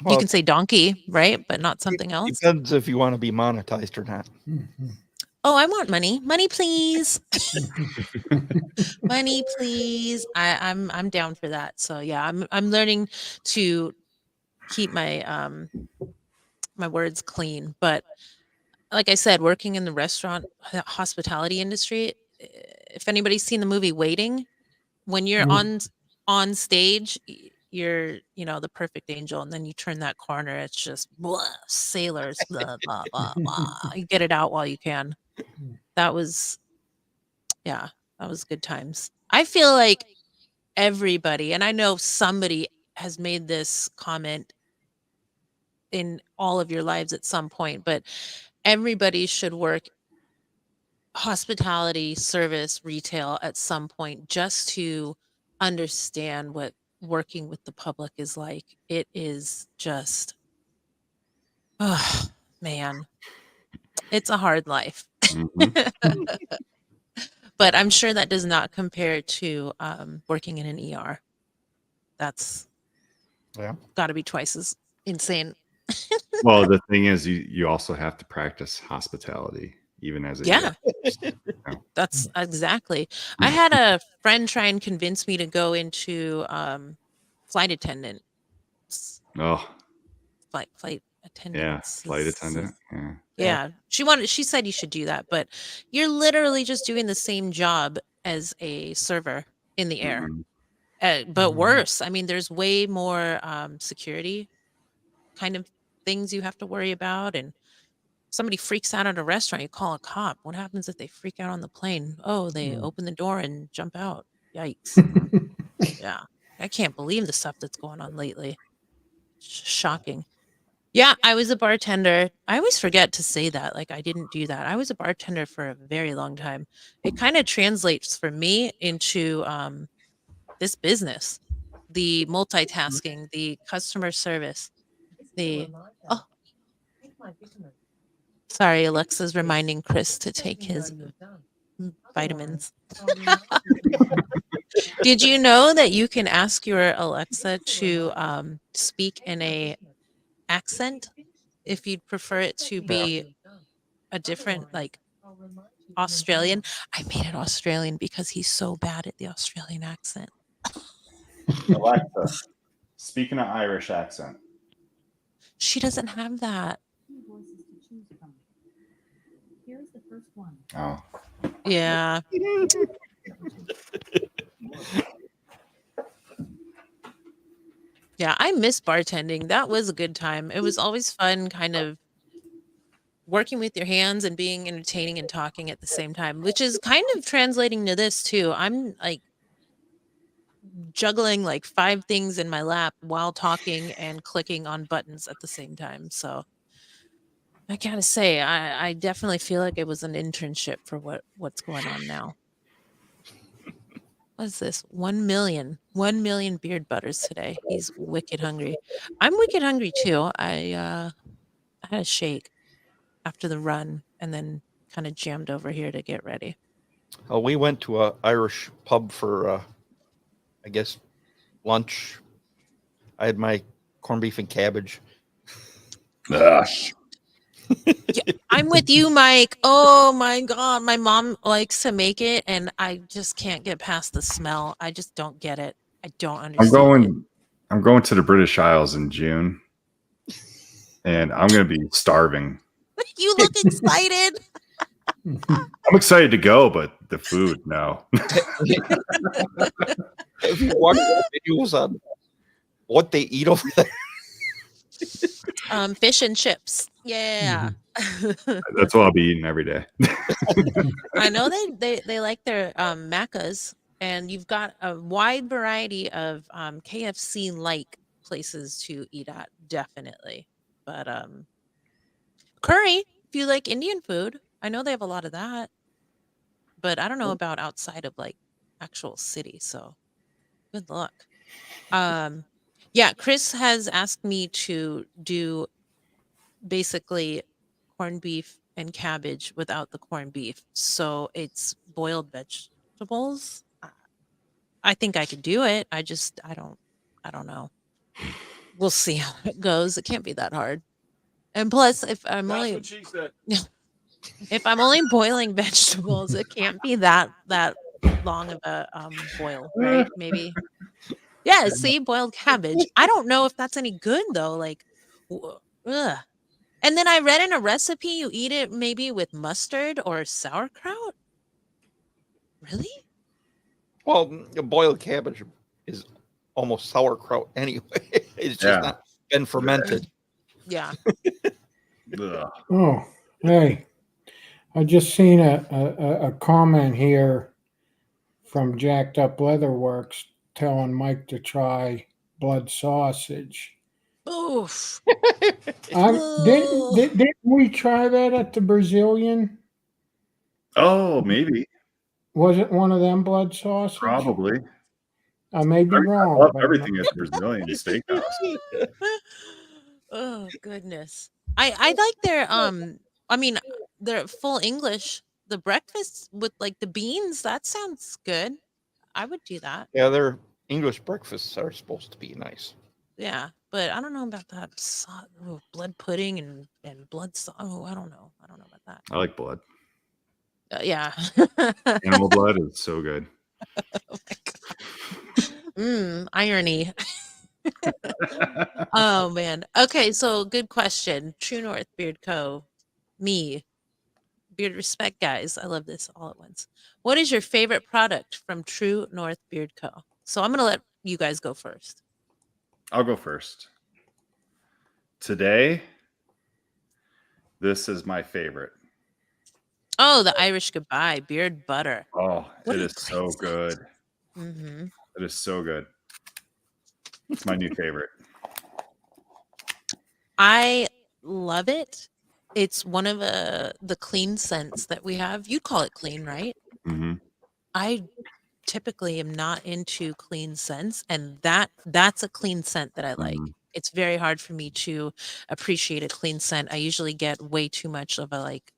Well, you can say donkey, right? But not something else. Depends if you want to be monetized or not. Oh, I want money. Money, please. Money, please. I'm down for that. So yeah, I'm learning to keep my my words clean. But like I said, working in the restaurant hospitality industry, if anybody's seen the movie Waiting, when you're on stage, you're the perfect angel, and then you turn that corner, it's just blah, sailors, blah blah blah blah. You get it out while you can. That was good times. I feel like everybody, and I know somebody has made this comment in all of your lives at some point, but everybody should work hospitality, service, retail at some point just to understand what working with the public is like. It is just, oh man, it's a hard life. But I'm sure that does not compare to working in an ER. That's got to be twice as insane. Well, the thing is, you also have to practice hospitality, even as a That's exactly. I had a friend try and convince me to go into flight attendant. Oh, Flight attendant. Yeah, flight attendant. Yeah. She said you should do that, but you're literally just doing the same job as a server in the air. But worse. I mean, there's way more security kind of things you have to worry about. And somebody freaks out at a restaurant, you call a cop. What happens if they freak out on the plane? Oh, they open the door and jump out. Yikes. Yeah. I can't believe the stuff that's going on lately. Shocking. Yeah, I was a bartender. I always forget to say that. Like, I didn't do that. I was a bartender for a very long time. It kind of translates for me into this business, the multitasking, the customer service, sorry, Alexa's reminding Chris to take his vitamins. Did you know that you can ask your Alexa to speak in a accent if you'd prefer it to be a different, like Australian? I made it Australian because he's so bad at the Australian accent. Alexa, speak in an Irish accent. She doesn't have that. Voices to choose from. Here's the first one. Oh, Yeah. Yeah, I miss bartending. That was a good time. It was always fun kind of working with your hands and being entertaining and talking at the same time, which is kind of translating to this too. I'm like juggling like 5 things in my lap while talking and clicking on buttons at the same time. So I gotta say, I definitely feel like it was an internship for what's going on now. What is this? 1 million. 1 million beard butters today. He's wicked hungry. I'm wicked hungry too. I had a shake after the run and then kind of jammed over here to get ready. We went to a Irish pub for, I guess, lunch. I had my corned beef and cabbage. Yeah, I'm with you, Mike. Oh my God. My mom likes to make it and I just can't get past the smell. I just don't get it. I don't understand. I'm going to the British Isles in June, and I'm going to be starving. You look excited. I'm excited to go, but the food, no. Have you watched the videos on what they eat over there? Fish and chips. Yeah. That's what I'll be eating every day. I know they like their macas, and you've got a wide variety of KFC like places to eat at, definitely. But curry, if you like Indian food, I know they have a lot of that. But I don't know about outside of like actual city, so good luck. Yeah, Chris has asked me to do basically corned beef and cabbage without the corned beef. So it's boiled vegetables. I think I could do it. I don't know. We'll see how it goes. It can't be that hard. And plus, if I'm only if I'm only boiling vegetables, it can't be that long of a boil, right? Maybe. Yeah, see, boiled cabbage. I don't know if that's any good though. Like, ugh. And then I read in a recipe you eat it maybe with mustard or sauerkraut. Really? Well, boiled cabbage is almost sauerkraut anyway. It's just not been fermented. Yeah. Oh, hey, I just seen a comment here from Jacked Up Leatherworks telling Mike to try blood sausage. Oof. Didn't we try that at the Brazilian? Oh, maybe. Was it one of them blood sausage? Probably. I may be wrong. I love but everything at the Brazilian steakhouse. Oh goodness. I like their I mean their full English, the breakfast with like the beans, that sounds good. I would do that. Yeah, their English breakfasts are supposed to be nice. Yeah, but I don't know about that blood pudding and blood oh, I don't know about that. I like blood. Yeah. Animal blood is so good. Oh my God. Irony. Oh man. Okay, so good question. True North Beard Co. Me. Beard respect, guys. I love this all at once. What is your favorite product from True North Beard Co? So I'm gonna let you guys go first. I'll go first. Today, this is my favorite. Oh, the Irish Goodbye Beard Butter. Oh, What it a is so great good. Mm-hmm. It is so good. It's my new favorite. I love it. It's one of the clean scents that we have. You call it clean, right? Mm-hmm. I typically am not into clean scents, and that's a clean scent that I like. Mhm. It's very hard for me to appreciate a clean scent. I usually get way too much of a like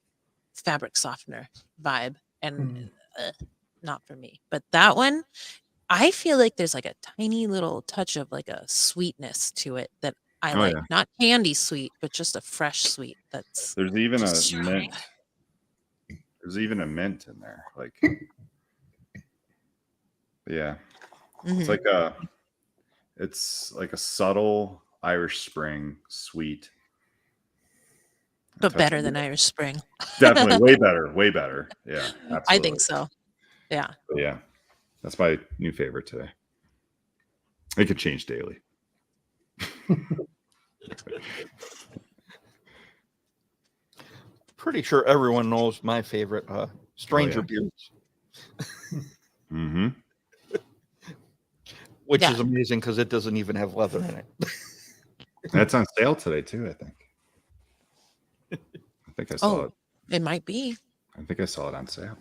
fabric softener vibe, and not for me. But that one, I feel like there's like a tiny little touch of like a sweetness to it that I Oh, like. yeah. Not candy sweet, but just a fresh sweet. That's There's even just a mint. There's even a mint in there. Like, yeah. Mhm. It's like a It's like a subtle Irish Spring, sweet, a But touch better of- than Irish Spring. definitely way better, way better. Yeah, absolutely. I think so. Yeah. But yeah, that's my new favorite today. It could change daily. Pretty sure everyone knows my favorite Stranger yeah. Beards, Mm-hmm. which Yeah. is amazing because it doesn't even have leather in it. That's on sale today too, I think. I think I saw Oh, it. it might be. I think I saw it on sale.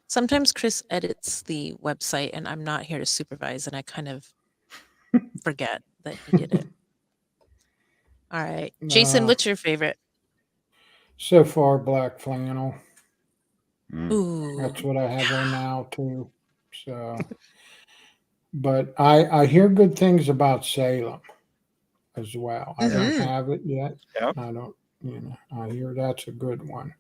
Sometimes Chris edits the website and I'm not here to supervise and I kind of forget that he did it. All right. Jason, what's your favorite? So far, black flannel. Mm. Ooh. That's what I have on now too. So, but I hear good things about Salem as well. I don't Mhm. have it yet. Yeah. I don't. I hear that's a good one.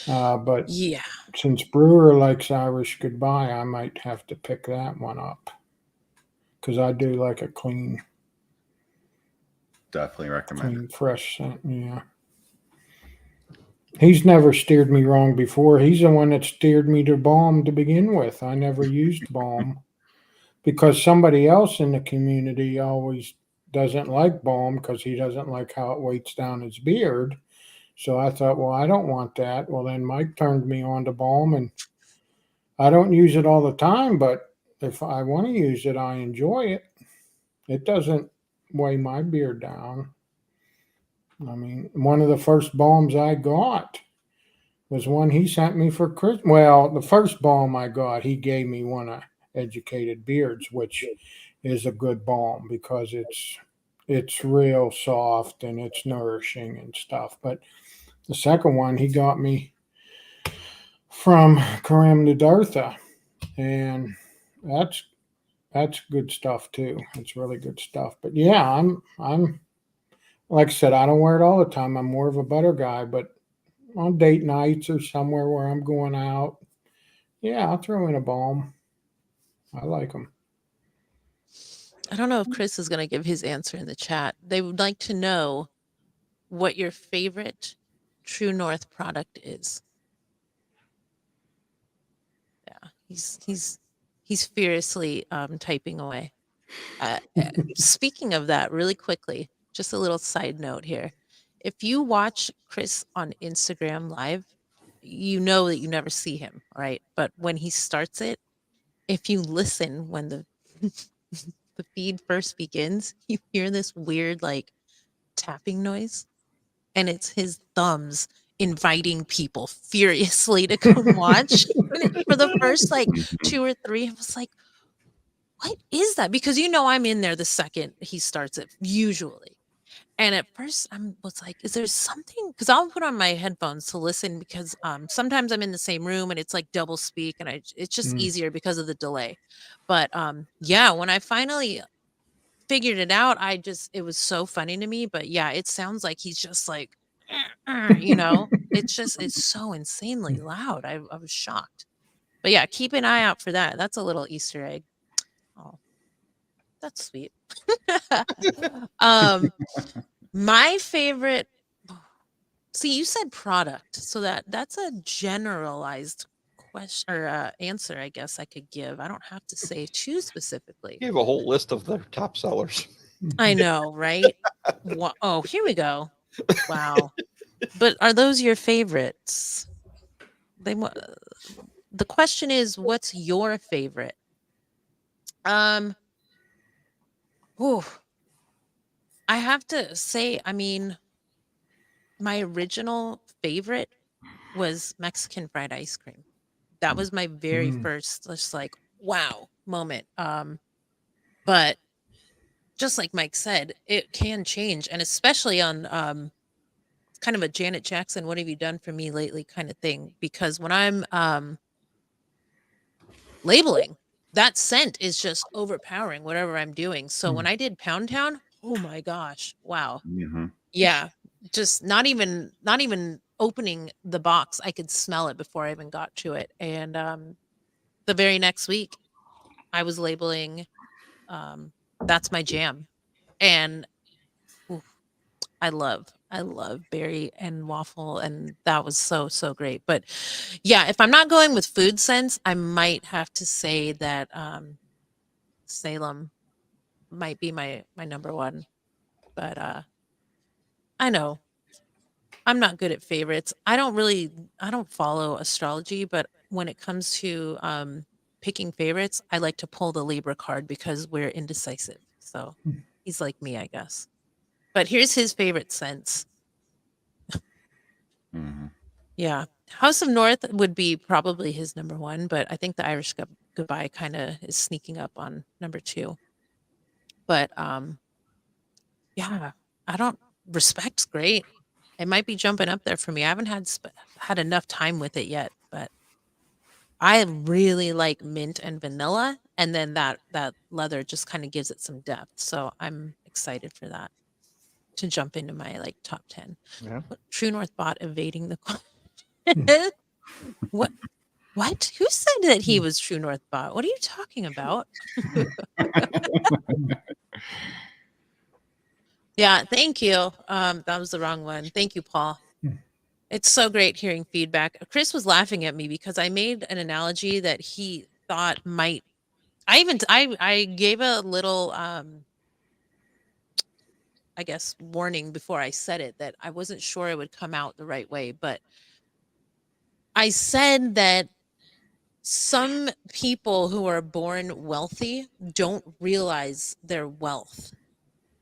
But Yeah. since Brewer likes Irish Goodbye, I might have to pick that one up because I do like a clean, Definitely recommend it. fresh scent. Yeah. He's never steered me wrong before. He's the one that steered me to balm to begin with. I never used balm because somebody else in the community always doesn't like balm because he doesn't like how it weights down his beard. So I thought, well, I don't want that. Well, then Mike turned me on to balm, and I don't use it all the time, but if I want to use it, I enjoy it. It doesn't weigh my beard down. I mean, one of the first balms I got was one he sent me for Christmas. Well, the first balm I got, he gave me one of Educated Beards, which is a good balm because it's real soft and it's nourishing and stuff. But the second one he got me from Karam Nadartha, and that's good stuff too. It's really good stuff. But yeah, I'm like I said, I don't wear it all the time. I'm more of a butter guy, but on date nights or somewhere where I'm going out, yeah, I'll throw in a balm. I like them. I don't know if Chris is going to give his answer in the chat. They would like to know what your favorite True North product is. Yeah, he's furiously typing away. Speaking of that, really quickly, just a little side note here. If you watch Chris on Instagram Live, you know that you never see him, right? But when he starts it, if you listen when the the feed first begins, you hear this weird like tapping noise, and it's his thumbs inviting people furiously to come watch. And for the first like Mhm. 2 or 3, I was like, what is that? Because I'm in there the second he starts it usually. And at first I was like, is there something? Because I'll put on my headphones to listen because sometimes I'm in the same room and it's like double speak and it's just Mm. easier because of the delay. But yeah, when I finally figured it out, it was so funny to me. But yeah, it sounds like he's just like, it's so insanely loud. I was shocked. But yeah, keep an eye out for that. That's a little Easter egg. Oh, that's sweet. um, my favorite. See, you said product, so that's a generalized question or answer. I guess I could give. I don't have to say too specifically. You have a whole list of their top sellers. I know, right? Oh, here we go. Wow. But are those your favorites? The question is, what's your favorite? Ooh, I have to say, I mean, my original favorite was Mexican fried ice cream. That was my very Mm. first, just like, wow moment. But just like Mike said, it can change, and especially on kind of a Janet Jackson, what have you done for me lately kind of thing. Because when I'm labeling, that scent is just overpowering whatever I'm doing. So when I did Pound Town, oh my gosh, wow. Mhm. Yeah, just not even opening the box, I could smell it before I even got to it. And the very next week, I was labeling That's my jam. And oof, I love berry and waffle, and that was so, so great. But yeah, if I'm not going with food sense, I might have to say that Salem might be my number one. But I know I'm not good at favorites. I don't follow astrology, but when it comes to picking favorites, I like to pull the Libra card because we're indecisive. So he's like me, I guess. But here's his favorite sense. Mhm. Yeah. House of North would be probably his number one, but I think the Irish Goodbye kind of is sneaking up on number two. But yeah, I don't respect's great. It might be jumping up there for me. I haven't had enough time with it yet, but I really like mint and vanilla, and then that leather just kind of gives it some depth. So I'm excited for that to jump into my like top 10. Yeah. What True North bot evading the question? What? What? Who said that he was True North bot? What are you talking about? Yeah, thank you. That was the wrong one. Thank you, Paul. It's so great hearing feedback. Chris was laughing at me because I made an analogy that he thought might. I gave a little I guess warning before I said it that I wasn't sure it would come out the right way, but I said that some people who are born wealthy don't realize their wealth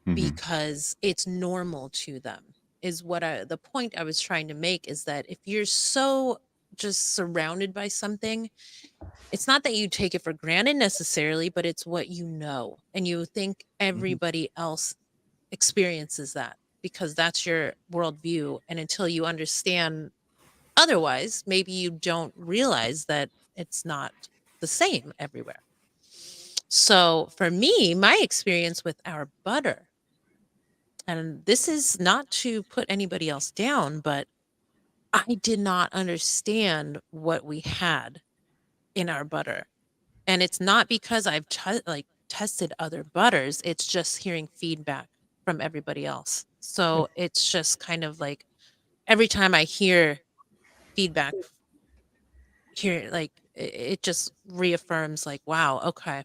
Mhm. because it's normal to them. Is the point I was trying to make is that if you're so just surrounded by something, it's not that you take it for granted necessarily, but it's what you know. And you think everybody else experiences that because that's your worldview. And until you understand otherwise, maybe you don't realize that it's not the same everywhere. So for me, my experience with our butter, and this is not to put anybody else down, but I did not understand what we had in our butter. And it's not because I've tested other butters, it's just hearing feedback from everybody else. So it's just kind of like every time I hear feedback here, like it just reaffirms like, wow, okay.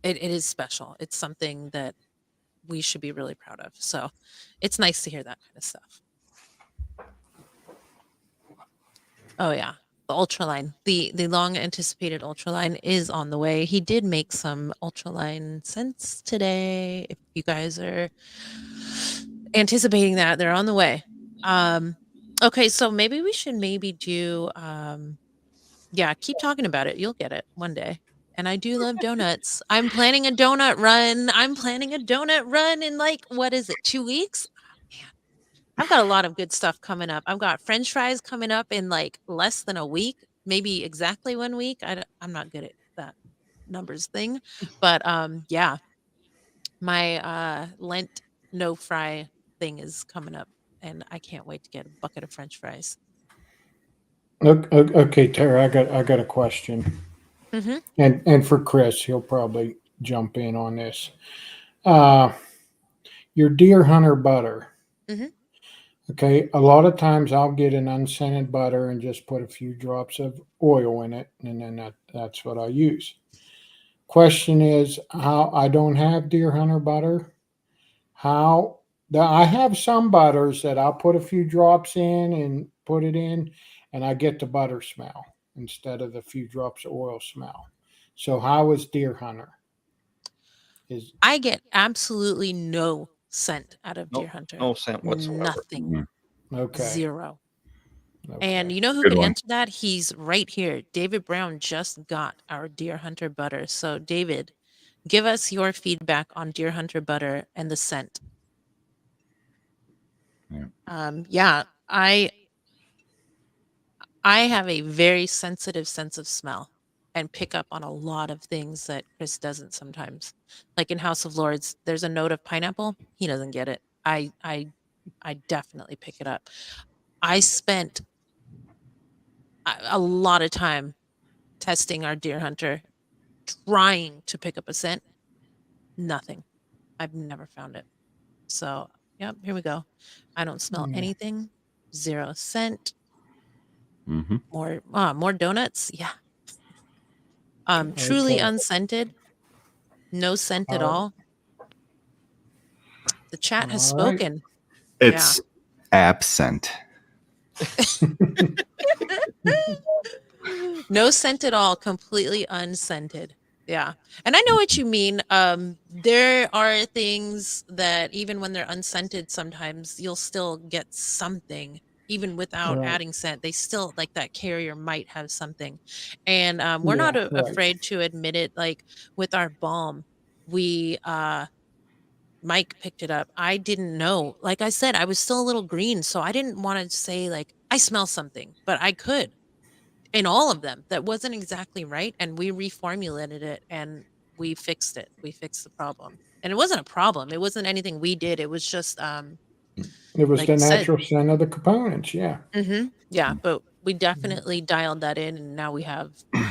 It is special. It's something that we should be really proud of. So it's nice to hear that kind of stuff. Oh yeah. The ultraline. The long anticipated ultraline is on the way. He did make some ultraline scents today. If you guys are anticipating that, they're on the way. Okay, so maybe we should do yeah, keep talking about it. You'll get it one day. And I do love donuts. I'm planning a donut run. I'm planning a donut run in like what is it? 2 weeks? Oh, man. I've got a lot of good stuff coming up. I've got French fries coming up in like less than a week, maybe exactly 1 week. I'm not good at that numbers thing, but yeah, my Lent no fry thing is coming up, and I can't wait to get a bucket of French fries. Okay, Tara, I got a question, Mm-hmm. and for Chris, he'll probably jump in on this. Uh, your deer hunter butter. Mm-hmm. Okay, a lot of times I'll get an unscented butter and just put a few drops of oil in it, and then that's what I use. Question is, how I don't have deer hunter butter. How I have some butters that I'll put a few drops in and put it in, and I get the butter smell instead of the few drops of oil smell. So how is deer hunter? Is I get absolutely no scent out of Deer Hunter. No scent whatsoever. Nothing. Mhm. okay? 0. And Okay. you know who Good could one. answer that? He's right here. David Brown just got our Deer Hunter butter. So David, give us your feedback on Deer Hunter butter and the scent. Yeah. Yeah, I have a very sensitive sense of smell and pick up on a lot of things that Chris doesn't sometimes. Like in House of Lords, there's a note of pineapple. He doesn't get it. I definitely pick it up. I spent a lot of time testing our Deer Hunter, trying to pick up a scent, Nothing. I've never found it. So, yep, here we go. I don't smell Yeah. anything. 0 scent. Mm-hmm. More donuts. Yeah. Truly Okay. unscented. No scent at All all. The chat has all right. spoken. It's absent. No scent at all, completely unscented. Yeah. And I know what you mean. There are things that even when they're unscented, sometimes you'll still get something, even without Right. adding scent. They still, like, that carrier might have something. And we're Yeah, not right. afraid to admit it. Like with our balm, we Mike picked it up. I didn't know. Like I said, I was still a little green, so I didn't want to say like I smell something, but I could in all of them. That wasn't exactly right, and we reformulated it and we fixed it. We fixed the problem. And it wasn't a problem. It wasn't anything we did. It was just It was like the you said. natural scent of the components. Yeah. Yeah, but we definitely dialed that in and now we have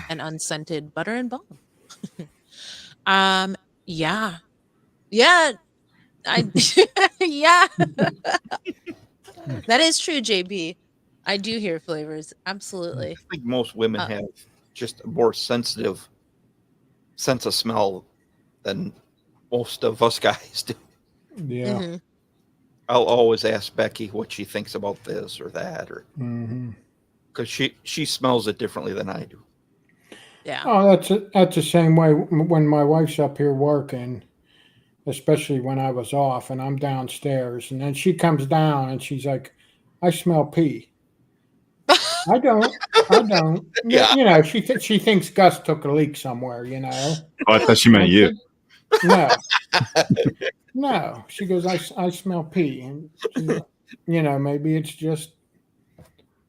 an unscented butter and balm. Yeah. Yeah, I yeah. That is true, JB. I do hear flavors. Absolutely. I think most women Uh, have just a more sensitive sense of smell than most of us guys do. Yeah. mhm. I'll always ask Becky what she thinks about this or that, or Hmm. because she smells it differently than I do. Yeah. Oh, that's the same way when my wife's up here working, especially when I was off and I'm downstairs, and then she comes down and she's like, "I smell pee." I don't. I don't. Yeah. You know, she thinks Gus took a leak somewhere. You know. Oh, I thought she meant I you. said, no, no. She goes, I smell pee, and you know, maybe it's just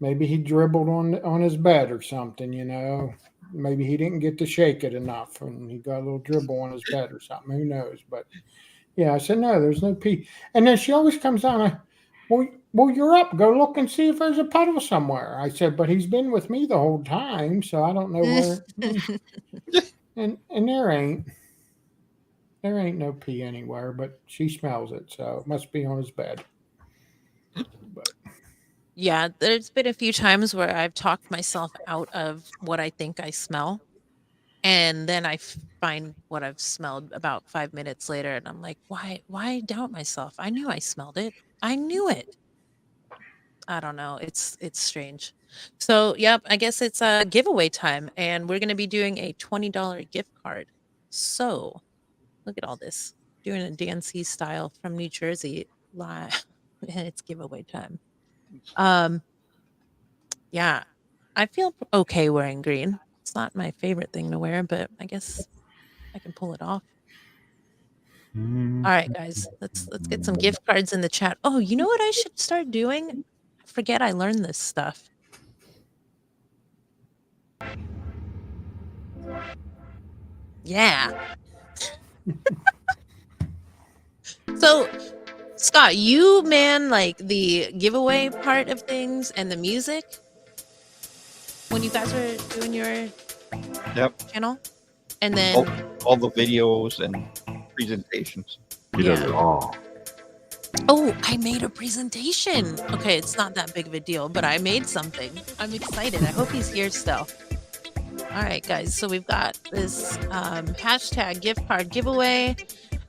maybe he dribbled on his bed or something. You know, maybe he didn't get to shake it enough, and he got a little dribble on his bed or something. Who knows? But yeah, I said no. There's no pee, and then she always comes down. Well, you're up. Go look and see if there's a puddle somewhere. I said, but he's been with me the whole time, so I don't know where. And there ain't no pee anywhere, but she smells it, so it must be on his bed. But Yeah, there's been a few times where I've talked myself out of what I think I smell. And then I find what I've smelled about 5 minutes later. And I'm like, why doubt myself? I knew I smelled it. I knew it. I don't know. It's strange. So, yep, I guess it's a giveaway time. And we're going to be doing a $20 gift card. So, look at all this. Doing a DNC style from New Jersey live. And it's giveaway time. Yeah, I feel okay wearing green. It's not my favorite thing to wear, but I guess I can pull it off. All right, guys, let's get some gift cards in the chat. Oh, you know what I should start doing? I forget I learned this stuff. Yeah. So, Scott, you man like the giveaway part of things and the music when you guys were doing your Yep. channel, and then All the videos and presentations. He does Yeah. it all. oh, I made a presentation. Okay, it's not that big of a deal, but I made something. I'm excited. I hope he's here still. All right, guys. So we've got this hashtag gift card giveaway.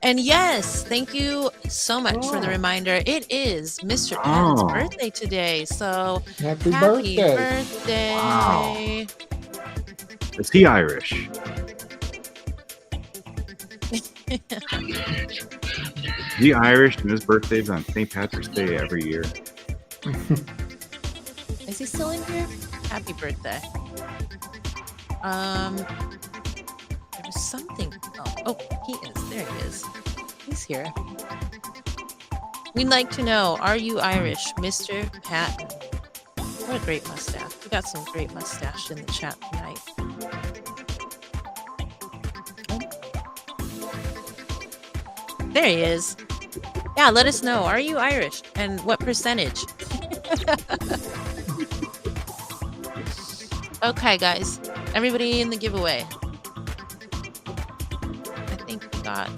And yes, thank you so much for the Oh. reminder. It is Mr. Patton's Oh. birthday today. So happy happy birthday! birthday. Wow. Is he Irish? Is he Irish and his birthday's on St. Patrick's Day every year? Is he still in here? Happy birthday. There was something. Oh, he is. There he is. He's here. We'd like to know, are you Irish, Mr. Patton? What a great mustache. We got some great mustache in the chat tonight. Oh. There he is. Yeah, let us know. Are you Irish? And what percentage? Okay, guys. Everybody in the giveaway. I think we got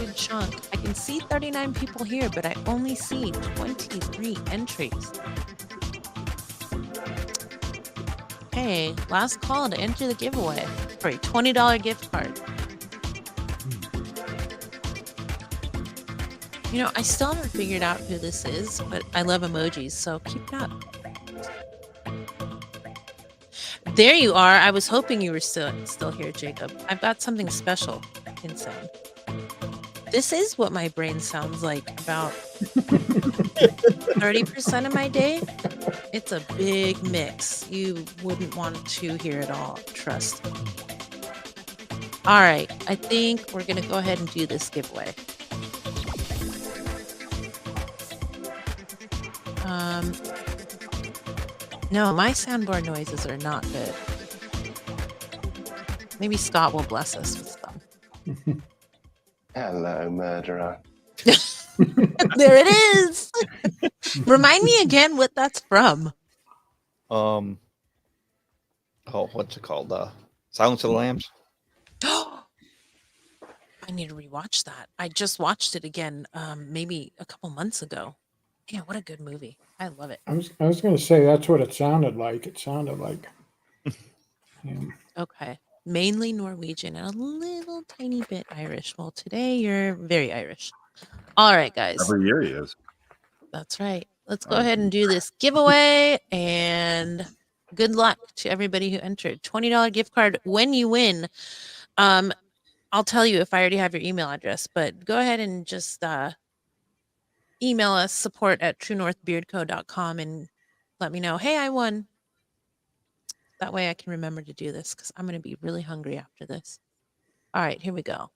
good chunk. I can see 39 people here, but I only see 23 entries. Okay, last call to enter the giveaway for a $20 gift card. You know, I still haven't figured out who this is, but I love emojis, so keep it up. There you are. I was hoping you were still here, Jacob. I've got something special in sound. This is what my brain sounds like about 30% of my day. It's a big mix. You wouldn't want to hear it all. Trust me. All right. I think we're going to go ahead and do this giveaway. No, my soundboard noises are not good. Maybe Scott will bless us with some. Hello, murderer. There it is. Remind me again what that's from. Oh, what's it called? Silence of the Lambs. I need to rewatch that. I just watched it again, maybe a couple months ago. Yeah, what a good movie. I love it. I was going to say that's what it sounded like. It sounded like. Okay. Mainly Norwegian and a little tiny bit Irish. Well, today you're very Irish. All right, guys. Every year he is. That's right. Let's go ahead and do this giveaway, and good luck to everybody who entered. $20 gift card when you win. I'll tell you if I already have your email address, but go ahead and just email us support@truenorthbeardco.com and let me know, hey, I won. That way I can remember to do this because I'm going to be really hungry after this. All right, here we go.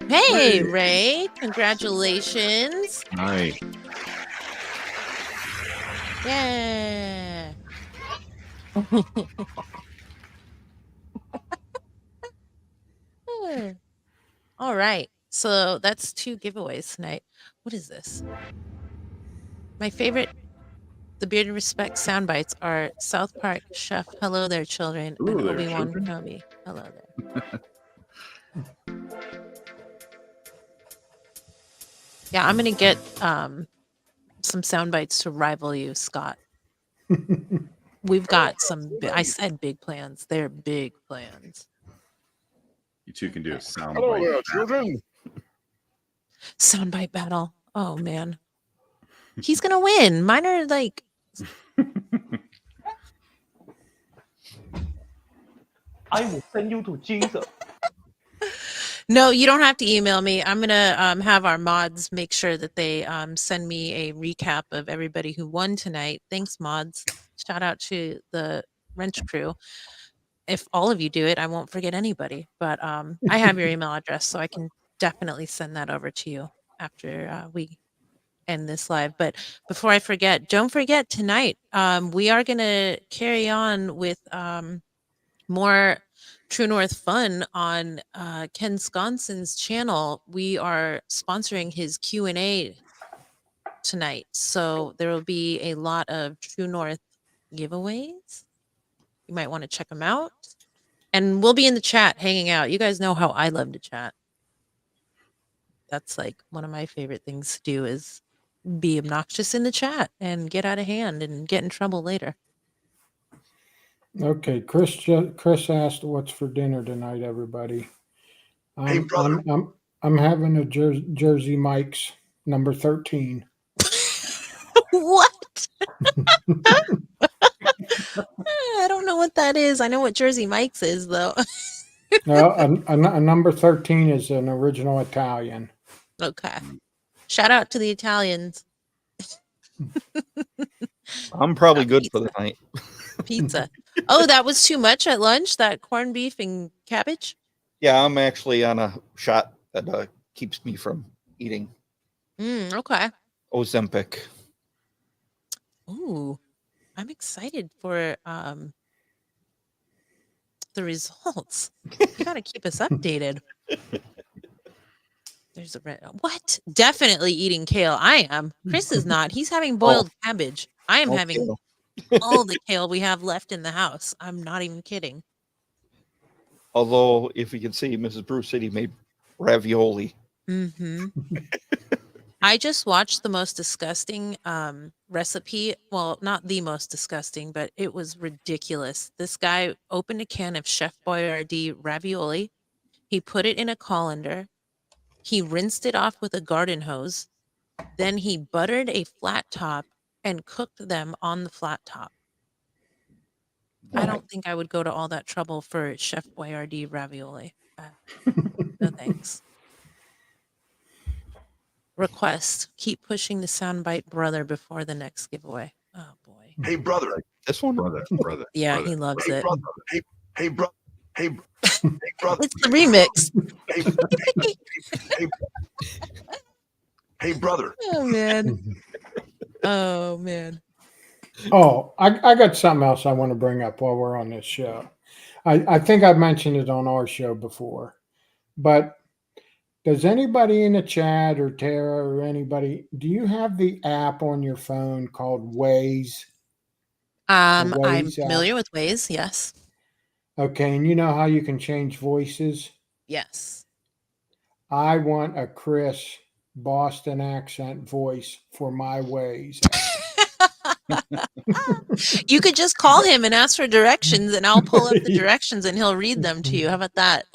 Hey, Ray, congratulations. Hi. Yeah. All right. So that's 2 giveaways tonight. What is this? My favorite, the Bearded Respect sound bites are South Park Chef, Hello There Children, Ooh, and there, Obi-Wan children. Kenobi. Hello there. Yeah, I'm going to get some sound bites to rival you, Scott. We've got some, I said big plans. They're big plans. You two can do a sound Hello bite. there, children. Soundbite battle. Oh, man. He's going to win. Mine are like... I will send you to Jesus. No, you don't have to email me. I'm going to have our mods make sure that they send me a recap of everybody who won tonight. Thanks, mods. Shout out to the wrench crew. If all of you do it, I won't forget anybody. But I have your email address, so I can definitely send that over to you after we end this live. But before I forget, don't forget tonight, we are going to carry on with more True North fun on Ken Sconson's channel. We are sponsoring his Q&A tonight, so there will be a lot of True North giveaways. You might want to check them out, and we'll be in the chat hanging out. You guys know how I love to chat. That's like one of my favorite things to do, is be obnoxious in the chat and get out of hand and get in trouble later. Okay, Chris asked what's for dinner tonight, everybody. Hey, brother. I'm having a Jersey Mike's number 13. What? I don't know what that is. I know what Jersey Mike's is, though. Well, a number 13 is an original Italian. Okay. Shout out to the Italians. I'm probably good for the night. Pizza. Oh, that was too much at lunch? That corned beef and cabbage? Yeah, I'm actually on a shot that keeps me from eating. Okay. Ozempic. Ooh, I'm excited for the results. You got to keep us updated. There's a what? Definitely eating kale. I am. Chris is not. He's having boiled cabbage. I am having kale. all the kale we have left in the house. I'm not even kidding. Although, if you can see, Mrs. Bruce City made ravioli. Mm-hmm. I just watched the most disgusting recipe. Well, not the most disgusting, but it was ridiculous. This guy opened a can of Chef Boyardee ravioli. He put it in a colander. He rinsed it off with a garden hose. Then he buttered a flat top and cooked them on the flat top. I don't think I would go to all that trouble for Chef Boyardee ravioli. No thanks. Request: keep pushing the soundbite brother before the next giveaway. Oh boy. Hey, brother. This one, Brother. Yeah, brother. he loves Hey, it. brother. Hey, bro. Hey, hey, brother. It's the remix. Hey, hey, hey, brother. Oh man. Oh man. Oh, I got something else I want to bring up while we're on this show. I think I've mentioned it on our show before, but does anybody in the chat or Tara or anybody, do you have the app on your phone called Waze? I'm Waze app? familiar with Waze. Yes. Okay, and you know how you can change voices? Yes. I want a Chris Boston accent voice for my Waze app. You could just call him and ask for directions, and I'll pull up the directions and he'll read them to you. How about that?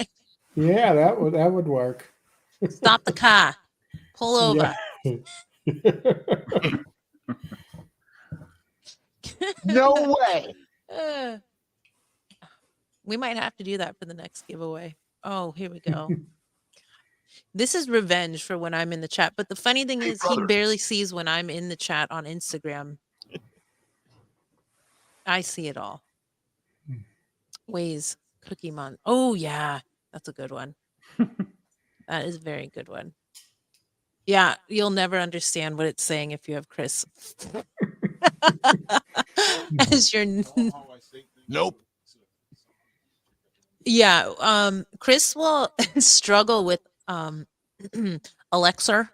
Yeah, that would work. Stop the car. Pull over. No way. Uh, we might have to do that for the next giveaway. Oh, here we go. This is revenge for when I'm in the chat. But the funny thing Hey, is, he brother. barely sees when I'm in the chat on Instagram. I see it all. Waze Cookie Month. Oh, yeah. That's a good one. That is a very good one. Yeah, you'll never understand what it's saying if you have Chris as your. Nope. Yeah, Chris will struggle with Alexa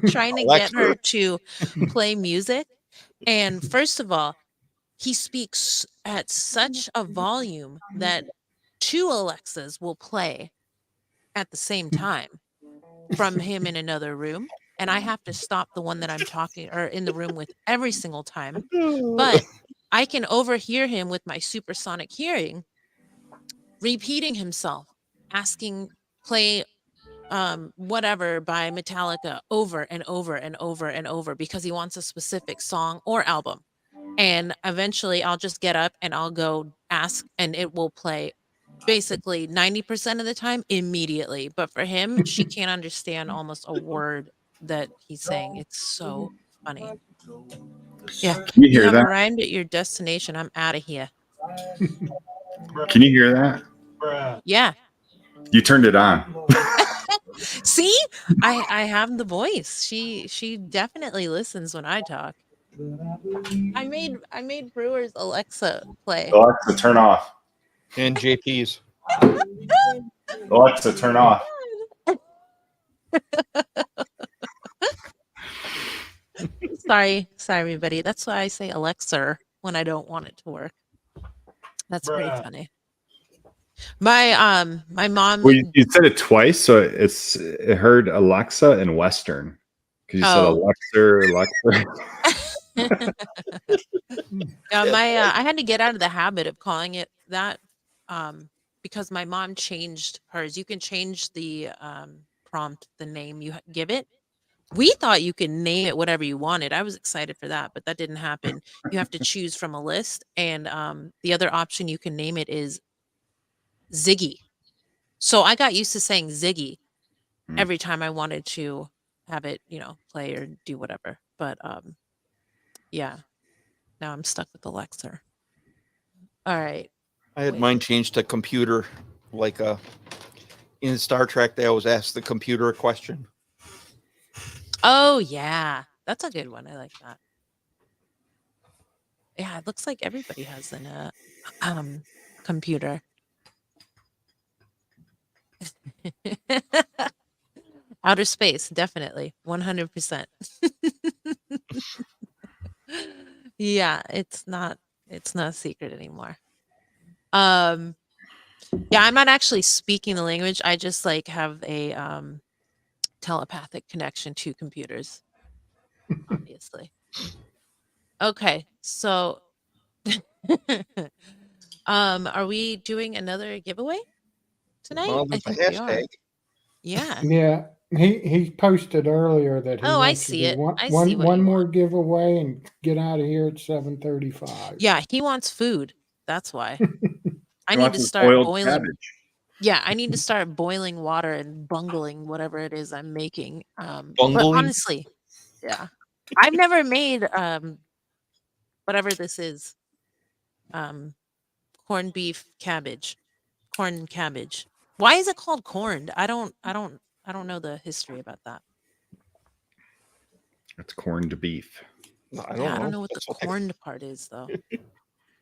trying to get her to play music. And first of all, he speaks at such a volume that 2 Alexas will play at the same time from him in another room, and I have to stop the one that I'm talking or in the room with every single time. But I can overhear him with my supersonic hearing repeating himself, asking play whatever by Metallica over and over and over and over because he wants a specific song or album. And eventually I'll just get up and I'll go ask and it will play basically 90% of the time immediately. But for him, she can't understand almost a word that he's saying. It's so funny. Yeah. Can you You hear have that? arrived at your destination. I'm out of here. Can you hear that? Yeah. You turned it on. See? I have the voice. She definitely listens when I talk. I made Brewer's Alexa play. Alexa, turn off. and JP's. Alexa, turn off. Sorry, everybody. That's why I say Alexa when I don't want it to work. That's pretty funny. My mom. Well, you said it twice, so it heard Alexa and Western because you said Alexa. I had to get out of the habit of calling it that because my mom changed hers. You can change the prompt, the name you give it. We thought you could name it whatever you wanted. I was excited for that, but that didn't happen. You have to choose from a list, and the other option you can name it is Ziggy. So I got used to saying Ziggy every time I wanted to have it, play or do whatever. But yeah, now I'm stuck with Alexa. All right. I had mine changed to computer, like in Star Trek. They always ask the computer a question. Oh yeah, that's a good one. I like that. Yeah, it looks like everybody has an computer. Outer space, definitely, 100%. Yeah, it's not a secret anymore. Yeah, I'm not actually speaking the language. I just like have a telepathic connection to computers, obviously. Okay, so are we doing another giveaway tonight? Well, I there's a think we are. hashtag. Yeah. Yeah, he posted earlier that he Oh, I wants to see do it. I see what one you more want. giveaway and get out of here at 7:35. Yeah, he wants food. That's why. I He need wants to some start boiled boiling. cabbage. Yeah, I need to start boiling water and bungling whatever it is I'm making. But Bungling? honestly, yeah. I've never made whatever this is. Um corned beef cabbage. Corn and cabbage. Why is it called corned? I don't know the history about that. It's corned beef. No, I Yeah, don't I don't know. know what the That's okay. corned part is though.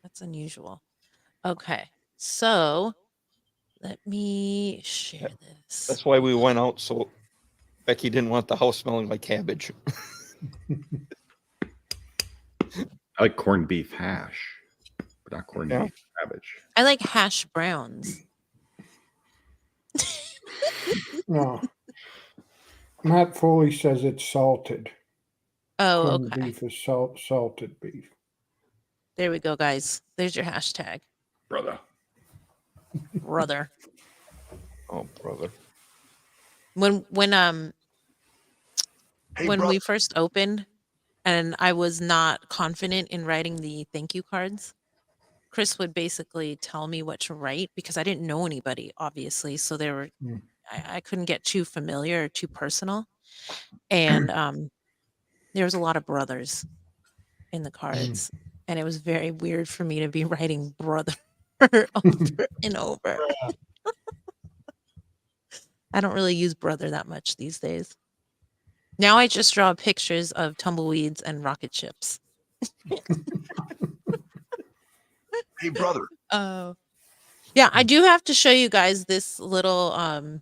That's unusual. Okay. So let me share this. That's why we went out. So Becky didn't want the house smelling like cabbage. I like corned beef hash, but not corned Yeah. beef cabbage. I like hash browns. No. Matt Foley says it's salted. Oh, Corned okay. beef is salted beef. There we go, guys. There's your hashtag, Brother. brother. Oh, brother. When Hey, when brother. we first opened and I was not confident in writing the thank you cards, Chris would basically tell me what to write because I didn't know anybody, obviously. So there were Mm. I couldn't get too familiar or too personal. And there was a lot of brothers in the cards. And it was very weird for me to be writing brother over and over. I don't really use brother that much these days. Now I just draw pictures of tumbleweeds and rocket ships. Hey, brother. Oh. Yeah, I do have to show you guys this little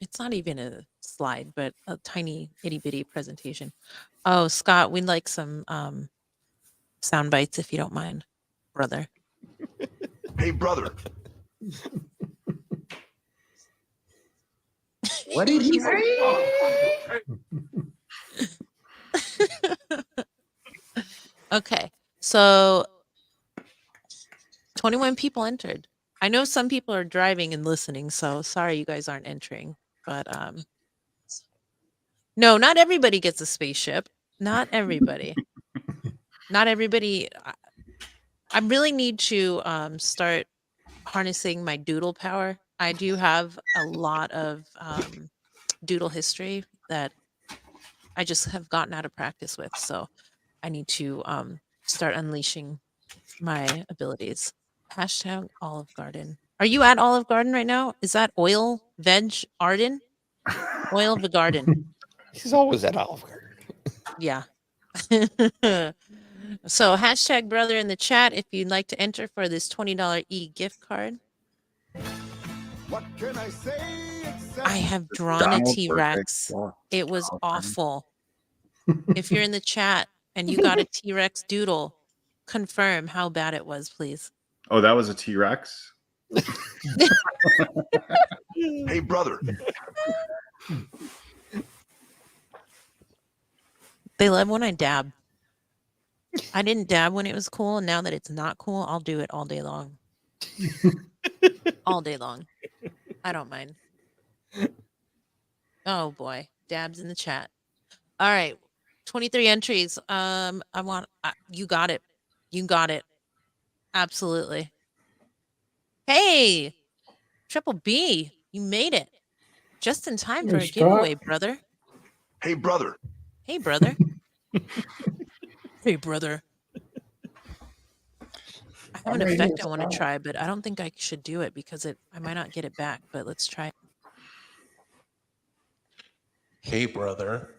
it's not even a slide, but a tiny itty bitty presentation. Oh, Scott, we'd like some sound bites if you don't mind, brother. Hey, brother. What did he say? Okay. So 21 people entered. I know some people are driving and listening, so sorry you guys aren't entering. But no, not everybody gets a spaceship. Not everybody. Not everybody. I really need to start harnessing my doodle power. I do have a lot of doodle history that I just have gotten out of practice with. So I need to start unleashing my abilities. Hashtag Olive Garden. Are you at Olive Garden right now? Is that oil veg Arden? Oil the garden. He's always at Olive Garden. Yeah. So hashtag brother in the chat if you'd like to enter for this $20 gift card. What can I say except I have drawn a Donald T-Rex. Perfect. It was Donald awful. If you're in the chat and you got a T-Rex doodle, confirm how bad it was, please. Oh, that was a T-Rex? Hey, brother. They love when I dab. I didn't dab when it was cool, and now that it's not cool, I'll do it all day long. All day long. I don't mind. Oh boy, dabs in the chat. All right, 23 entries. You got it. You got it. Absolutely. Hey, Triple B, you made it. Just in time for Hey, a Scott. giveaway, brother. Hey, brother. Hey, brother. Hey, brother. I have an I'm right effect here, I want to Scott. try, but I don't think I should do it because I might not get it back, but let's try it. Hey, brother.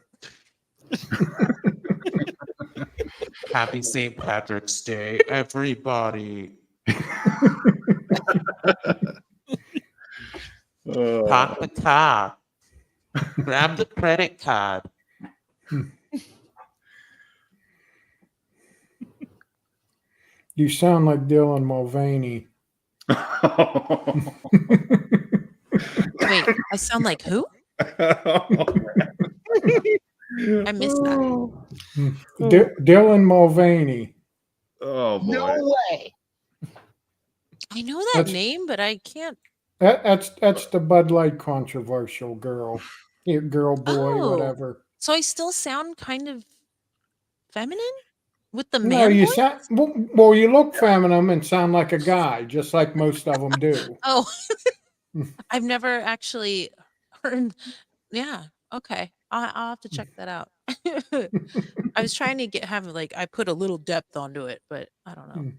Happy St. Patrick's Day, everybody. Talk the talk. Grab the credit card. You sound like Dylan Mulvaney. Wait, I sound like who? I missed that. Dylan Mulvaney. Oh boy. No way. I know that That's- name, but I can't. That's the Bud Light controversial girl. Yeah, girl, boy, Oh. whatever. So I still sound kind of feminine with the No, man you voice? sound well. You look feminine and sound like a guy, just like most of them do. Oh, I've never actually heard. Yeah. Okay. I'll have to check that out. I was trying to have like I put a little depth onto it, but I don't know.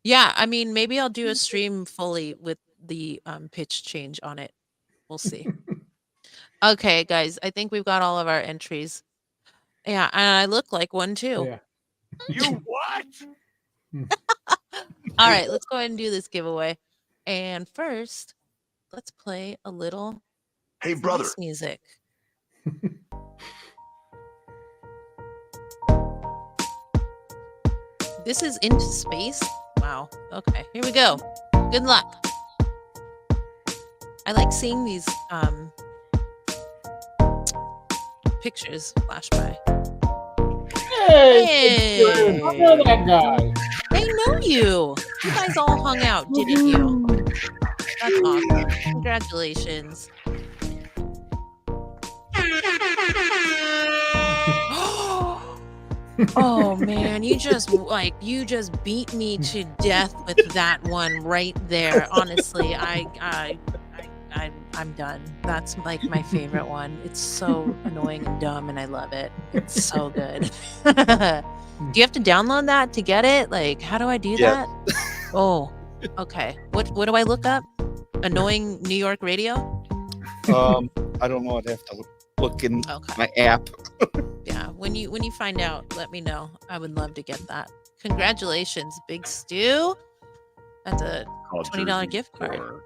Yeah, I mean, maybe I'll do a stream fully with the pitch change on it. We'll see. Okay, guys, I think we've got all of our entries. Yeah, and I look like one too. Yeah. You what? All right, let's go ahead and do this giveaway. And first, let's play a little Hey, brother. space music. This is Into Space. Wow. Okay, here we go. Good luck. I like seeing these pictures flash by. Hey, I know that guy. I know you. You guys all hung out, didn't you? That's awesome. Congratulations. Oh man, you just beat me to death with that one right there. Honestly, I'm done. That's like my favorite one. It's so annoying and dumb, and I love it. It's so good. Do you have to download that to get it? Like, how do I do Yes. that? Oh, okay. What do I look up? Annoying New York radio? I don't know. I'd have to look in Okay. my app. Yeah. When you find out, let me know. I would love to get that. Congratulations, Big Stu. That's a $20 gift card.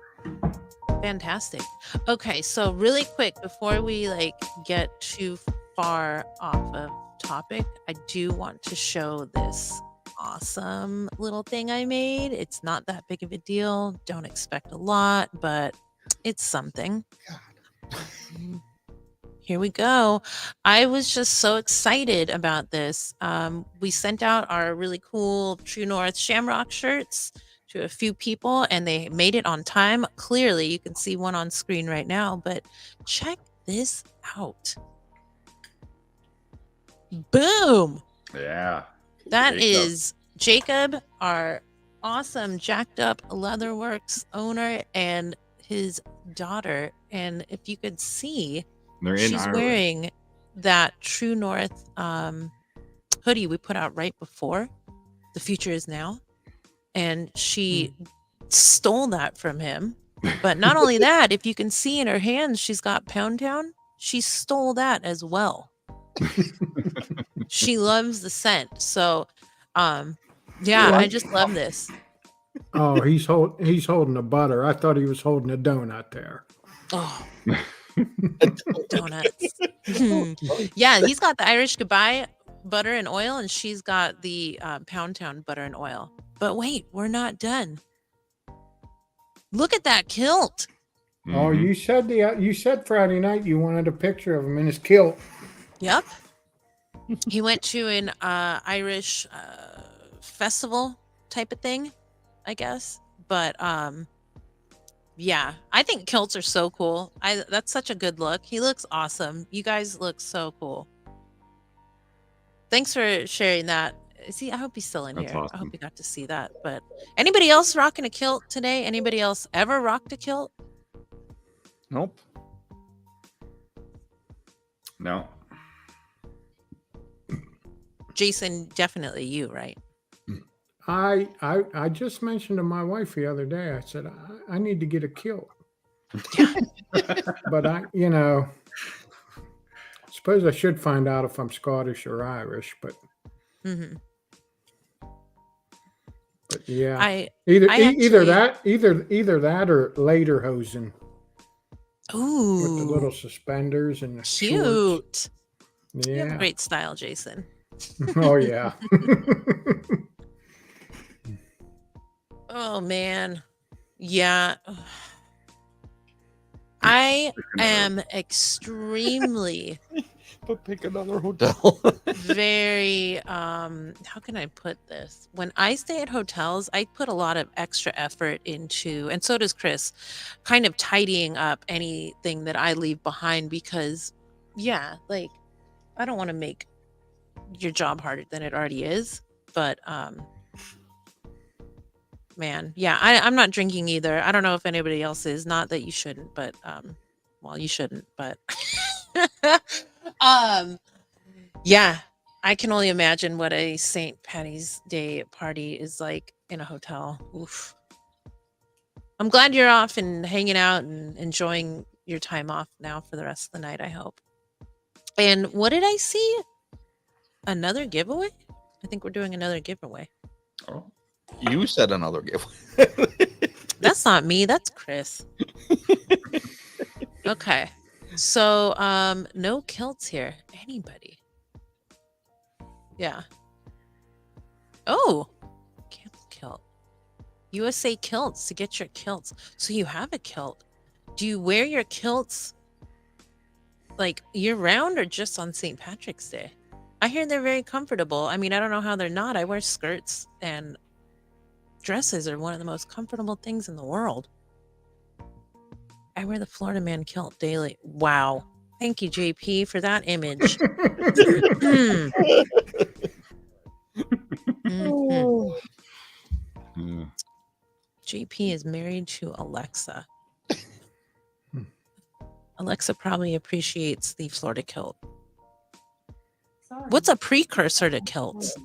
Fantastic. Okay, so really quick before we get too far off of topic, I do want to show this awesome little thing I made. It's not that big of a deal. Don't expect a lot, but it's something. Here we go. I was just so excited about this. We sent out our really cool True North Shamrock shirts to a few people, and they made it on time. Clearly, you can see one on screen right now, but check this out. Boom! Yeah. That Jacob. is Jacob, our awesome Jacked Up Leatherworks owner, and his daughter. And if you could see, They're in she's Ireland. wearing that True North hoodie we put out right before The Future Is Now. And she stole that from him. But not only that, if you can see in her hands, she's got Pound Town. She stole that as well. She loves the scent. So, yeah, I just love this. Oh, he's holding a butter. I thought he was holding a donut there. Oh, donuts. Yeah, he's got the Irish Goodbye butter and oil, and she's got the Pound Town butter and oil. But wait, we're not done. Look at that kilt. Oh, Mhm. you said Friday night you wanted a picture of him in his kilt. Yep. He went to an Irish festival type of thing, I guess. But yeah, I think kilts are so cool. That's such a good look. He looks awesome. You guys look so cool. Thanks for sharing that. See, I hope he's still in That's here. I awesome. hope you got to see that. But anybody else rocking a kilt today? Anybody else ever rocked a kilt? Nope. No. Jason, definitely you, right? I just mentioned to my wife the other day. I said I need to get a kilt. But suppose I should find out if I'm Scottish or Irish. But Mm-hmm. yeah, I actually- either that or lederhosen with the Ooh, little suspenders and the shorts. cute. You have Yeah, great style, Jason. Oh yeah. Oh man. Yeah. I am extremely But pick another hotel. very how can I put this? When I stay at hotels, I put a lot of extra effort into, and so does Chris, kind of tidying up anything that I leave behind because yeah, like I don't want to make your job harder than it already is, but man, yeah, I'm not drinking either. I don't know if anybody else is. Not that you shouldn't, but well, you shouldn't, but um yeah, I can only imagine what a St. Patty's Day party is like in a hotel. Oof. I'm glad you're off and hanging out and enjoying your time off now for the rest of the night, I hope. And what did I see? Another giveaway? I think we're doing another giveaway. Oh, You said another giveaway. That's not me, that's Chris. Okay. So no kilts here. Anybody? Yeah. Oh, camel kilt. USA Kilts to get your kilts. So you have a kilt. Do you wear your kilts like year round or just on St. Patrick's Day? I hear they're very comfortable. I mean, I don't know how they're not. I wear skirts and dresses are one of the most comfortable things in the world. I wear the Florida Man kilt daily. Wow. Thank you, JP, for that image. Mhm. yeah. JP is married to Alexa. Alexa probably appreciates the Florida kilt. Sorry. What's a precursor to kilts?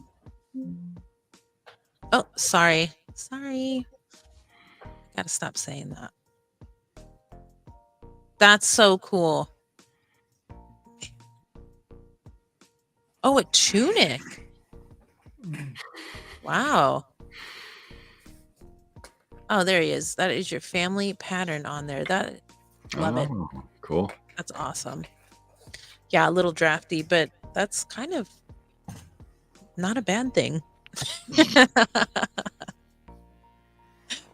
Oh, sorry. Sorry. Gotta stop saying that. That's so cool. Oh, a tunic. Wow. Oh, there he is. That is your family pattern on there. That love it. Oh, cool. That's awesome. Yeah, a little drafty, but that's kind of not a bad thing.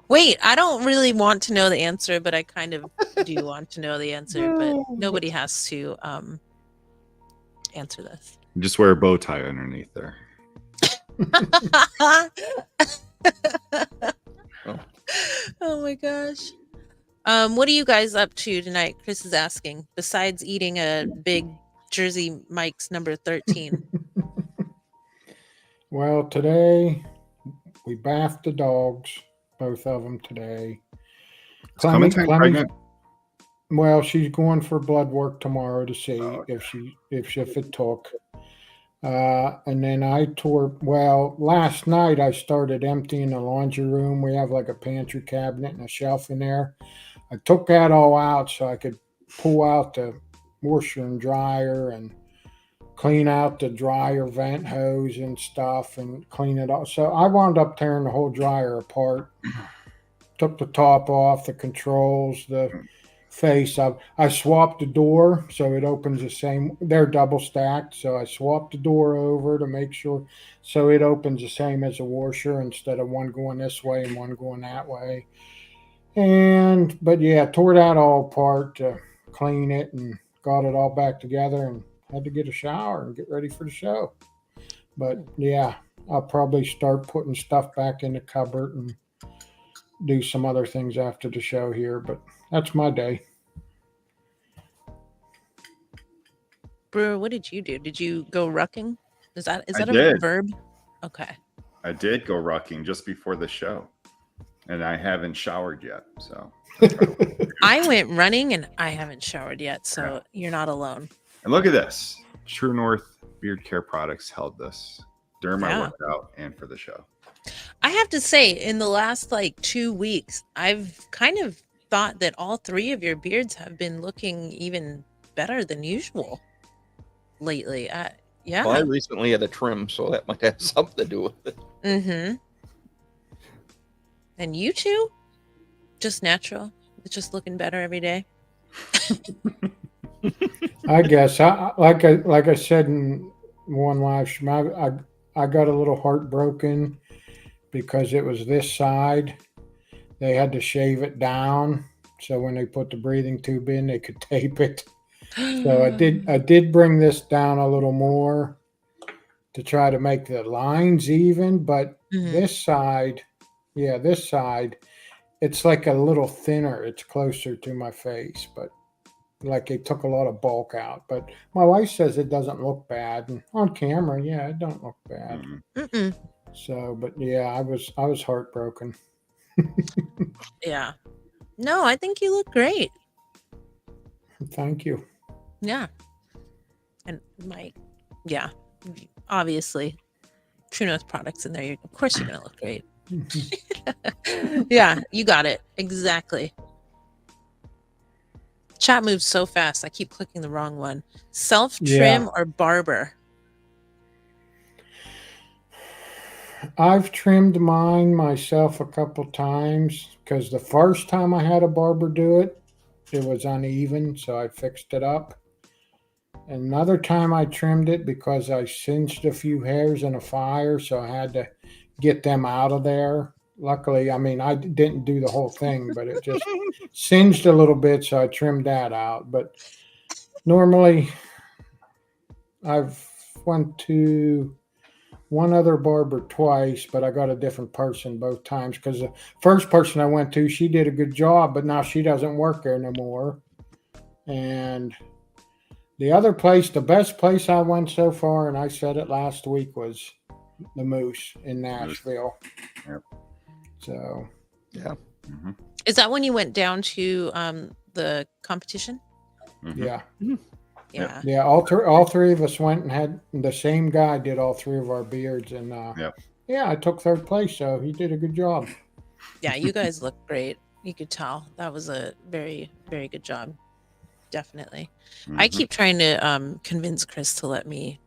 Wait, I don't really want to know the answer, but I kind of do want to know the answer, but nobody has to answer this. Just wear a bow tie underneath there. Oh my gosh. What are you guys up to tonight? Chris is asking, besides eating a big Jersey Mike's number 13. Well, today we bathed the dogs, both of them today. Is Clementine pregnant? Well, she's going for blood work tomorrow to see if it took. And then I tore. Well, last night I started emptying the laundry room. We have like a pantry cabinet and a shelf in there. I took that all out so I could pull out the washer and dryer and clean out the dryer vent hose and stuff and clean it all. So I wound up tearing the whole dryer apart. Took the top off, the controls, the face. I swapped the door so it opens the same. They're double stacked, so I swapped the door over to make sure so it opens the same as a washer instead of one going this way and one going that way. But yeah, tore that all apart to clean it and got it all back together and had to get a shower and get ready for the show. But yeah, I'll probably start putting stuff back in the cupboard and do some other things after the show here, but that's my day. Brewer, what did you do? Did you go rucking? Is that a did. verb? Okay. I did go rucking just before the show, and I haven't showered yet. So I went running and I haven't showered yet, so you're not alone. And look at this. True North Beard Care Products held this during my workout and for the show. I have to say, in the last like 2 weeks, I've kind of thought that all three of your beards have been looking even better than usual lately. Yeah. Well, I recently had a trim, so that might have something to do with it. Mm-hmm. And you two? Just natural. It's just looking better every day. I guess like I said in one live stream. I got a little heartbroken because it was this side. They had to shave it down so when they put the breathing tube in, they could tape it. So I did bring this down a little more to try to make the lines even, but Mhm. this side, this side, it's like a little thinner. It's closer to my face, but like it took a lot of bulk out. But my wife says it doesn't look bad, and on camera, yeah, it don't look bad. Mm-mm. Mm-mm. So, but yeah, I was heartbroken. Yeah. No, I think you look great. Thank you. Yeah. And yeah, obviously, True North products in there. Of course, you're gonna look great. Yeah, you got it exactly. Chat moves so fast. I keep clicking the wrong one. Self trim or barber? I've trimmed mine myself a couple times because the first time I had a barber do it, it was uneven, so I fixed it up. Another time I trimmed it because I singed a few hairs in a fire, so I had to get them out of there. Luckily, I mean, I didn't do the whole thing, but it just singed a little bit, so I trimmed that out. But normally, I've went to one other barber twice, but I got a different person both times because the first person I went to, she did a good job, but now she doesn't work there no more. And the other place, the best place I went so far, and I said it last week, was the Moose in Nashville. Yep. So, Yeah. Mm-hmm. Is that when you went down to the competition? Mm-hmm. yeah. Yeah. Yeah, all three of us went and had the same guy did all three of our beards, and Yep. yeah, I took third place, so he did a good job. Yeah, you guys look great. You could tell that was a very, very good job. Definitely. I Mm-hmm. keep trying to convince Chris to let me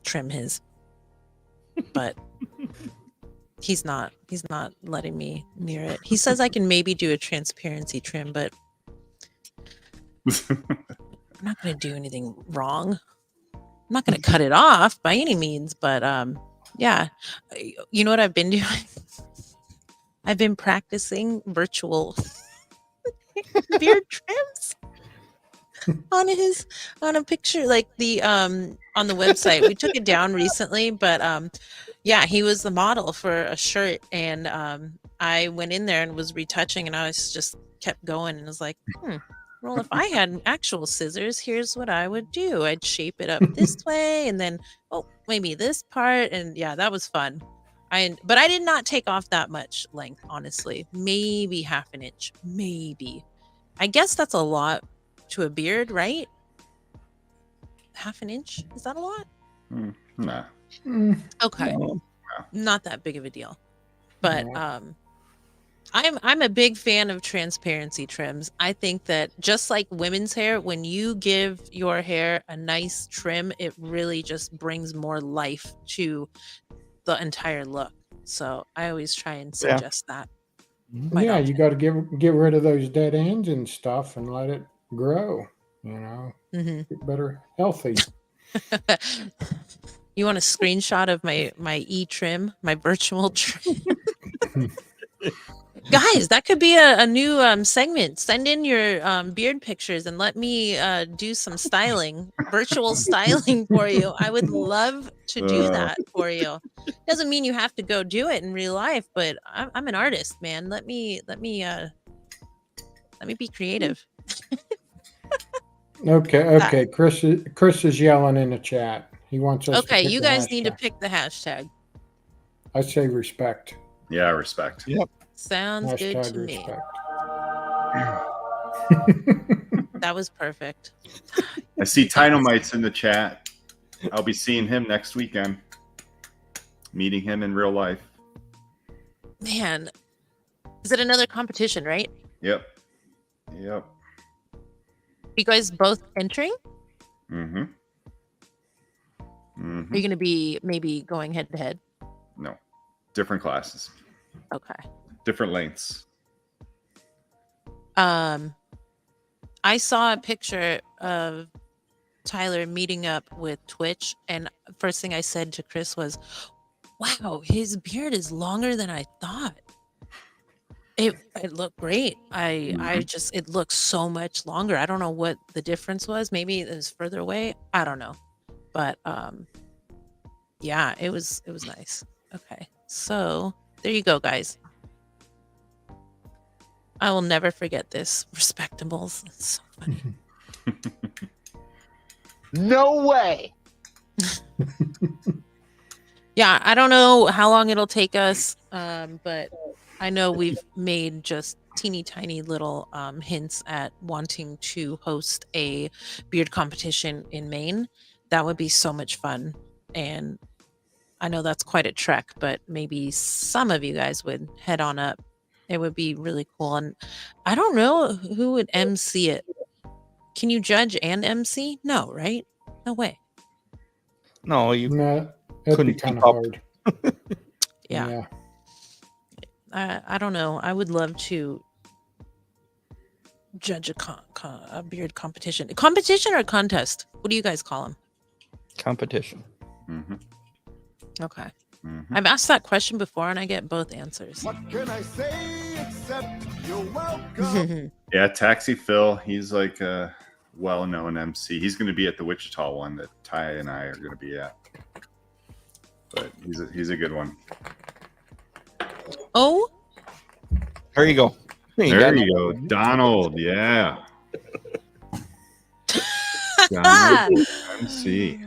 trim his, but he's not letting me near it. He says I can maybe do a transparency trim, but I'm not going to do anything wrong. I'm not going to cut it off by any means, but yeah. You know what I've been doing? I've been practicing virtual beard trims on a picture, like the on the website. We took it down recently, but yeah, he was the model for a shirt, and I went in there and was retouching, and I was just kept going and was like, well, if I had actual scissors, here's what I would do. I'd shape it up this way, and then maybe this part, and yeah, that was fun. But I did not take off that much length, honestly. Maybe half an inch, maybe. I guess that's a lot to a beard, right? Half an inch? Is that a lot? Nah. Okay. No. Not that big of a deal. But Yeah. I'm a big fan of transparency trims. I think that just like women's hair, when you give your hair a nice trim, it really just brings more life to the entire look. So I always try and Yeah. suggest that. Mhm. quite Yeah, often. you got to get rid of those dead ends and stuff and let it grow. You know, Mhm. get better, healthy. You want a screenshot of my e-trim, my virtual trim? Guys, that could be a new segment. Send in your beard pictures and let me do some styling, virtual styling for you. I would love to do that for you. Doesn't mean you have to go do it in real life, but I'm an artist, man. Let me be creative. Okay. Chris is yelling in the chat. He wants us to Okay, pick you a guys need to hashtag. pick the hashtag. I say respect. Yeah, respect. Yep. Sounds good Hashtag to me. respect. That was perfect. I see Dynamite's in the chat. I'll be seeing him next weekend. Meeting him in real life. Man, is it another competition, right? Yep. You guys both entering? Mm-hmm. Are you going to be maybe going head to head? No. Different classes. Okay. Different lengths. I saw a picture of Tyler meeting up with Twitch, and first thing I said to Chris was, "Wow, his beard is longer than I thought." It looked great. I just it looked so much longer. I don't know what the difference was. Maybe it was further away. I don't know, but yeah, it was nice. Okay, so there you go, guys. I will never forget this. Respectables. It's so funny. No way. Yeah, I don't know how long it'll take us, but I know we've made just teeny tiny little hints at wanting to host a beard competition in Maine. That would be so much fun. And I know that's quite a trek, but maybe some of you guys would head on up. It would be really cool. And I don't know who would MC it. Can you judge and MC? No, right? No way. No, you No, that'd be couldn't kind keep of up. hard. Yeah. I don't know. I would love to judge a beard competition. Competition or contest? What do you guys call them? Competition. Okay. I've asked that question before and I get both answers. What can I say except you're welcome? Yeah, Taxi Phil. He's like a well-known MC. He's going to be at the Wichita one that Ty and I are going to be at. But he's a good one. Oh, There you go. There you go, Donald. Yeah. Donald MC.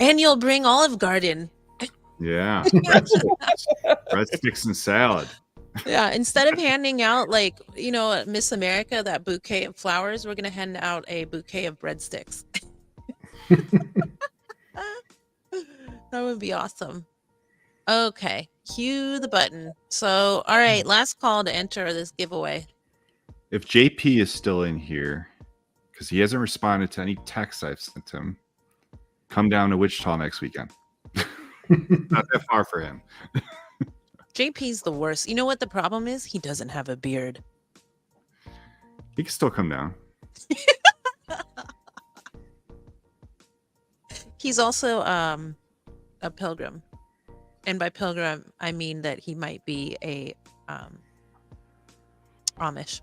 and you'll bring Olive Garden. Yeah. Breadsticks and salad. Yeah, instead of handing out like, at Miss America, that bouquet of flowers, we're gonna hand out a bouquet of breadsticks. That would be awesome. Okay, cue the button. So, all right, last call to enter this giveaway. If JP is still in here, because he hasn't responded to any texts I've sent him, come down to Wichita next weekend. Not that far for him. JP's the worst. You know what the problem is? He doesn't have a beard. He can still come down. He's also a pilgrim. And by pilgrim, I mean that he might be a Amish.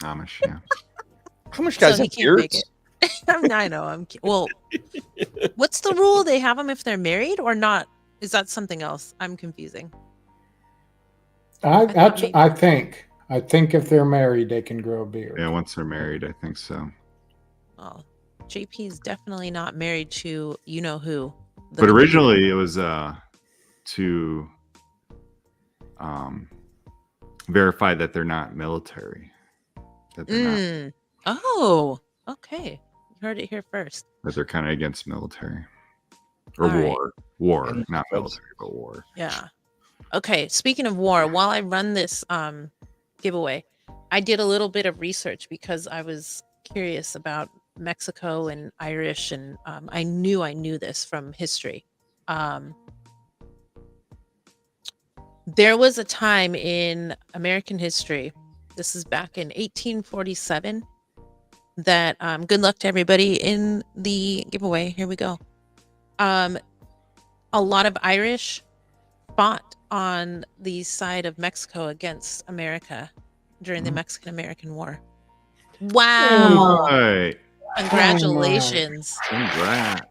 Amish, yeah. How much guys So he have can't make beards? it. I know. Well, what's the rule? They have them if they're married or not? Is that something else? I'm confusing. I think if they're married, they can grow a beard. Yeah, once they're married, I think so. Oh, JP's definitely not married to you know who. But originally it was to verify that they're not military. That they're not. Oh, okay. You heard it here first. That they're kind of against military. Or All right. war. War, not military, but war. Yeah. Okay. Speaking of war, while I run this giveaway, I did a little bit of research because I was curious about Mexico and Irish, and I knew this from history. There was a time in American history, this is back in 1847, that good luck to everybody in the giveaway. Here we go. A lot of Irish fought on the side of Mexico against America during the Mexican-American War. Wow. Right. Congratulations. Congrats.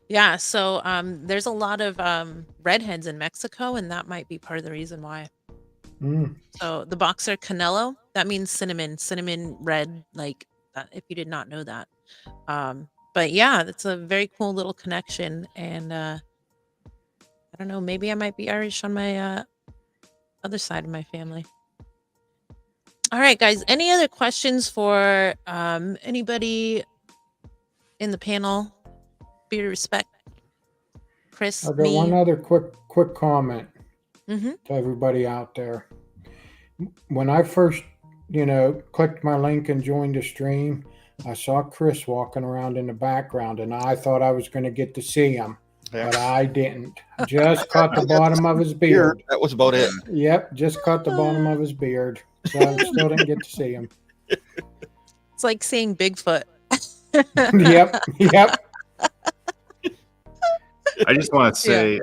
Yeah, so there's a lot of redheads in Mexico, and that might be part of the reason why. So the boxer Canelo, that means cinnamon red, like that, if you did not know that. But yeah, that's a very cool little connection. And I don't know, maybe I might be Irish on my other side of my family. All right, guys, any other questions for anybody in the panel? Be respect. Chris, I've got me. one other quick comment Mm-hmm. to everybody out there. When I first, clicked my link and joined the stream, I saw Chris walking around in the background, and I thought I was going to get to see him. but I didn't. Just caught the bottom of his Here, beard. that was about it. Yep, just caught the bottom of his beard. So I still didn't get to see him. It's like seeing Bigfoot. Yep, yep. I just want to say,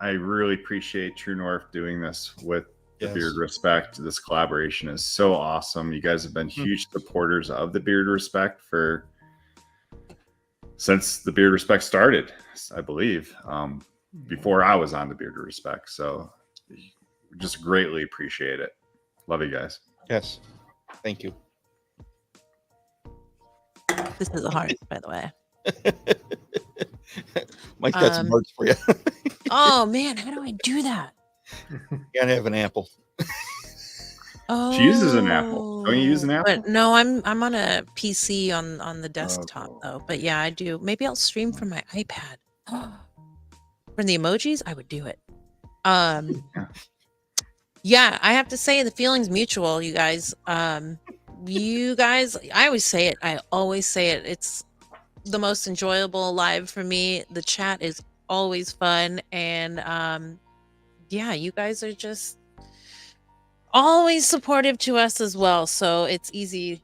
I really appreciate True North doing this with the Yes. Beard Respect. This collaboration is so awesome. You guys have been huge supporters of the Beard Respect since the Beard Respect started, I believe, before I was on the Beard Respect. So just greatly appreciate it. Love you guys. Yes. Thank you. This is a heart, by the way. Mike got some hearts for you. Oh man, how do I do that? You gotta have an apple. Oh, She uses an Apple. Don't you use an Apple? But no, I'm on a PC on the desktop though. But yeah, I do. Maybe I'll stream from my iPad. For the emojis, I would do it. Yeah, I have to say the feeling's mutual, you guys. You guys, I always say it. I always say it. It's the most enjoyable live for me. The chat is always fun, and yeah, you guys are just always supportive to us as well. So it's easy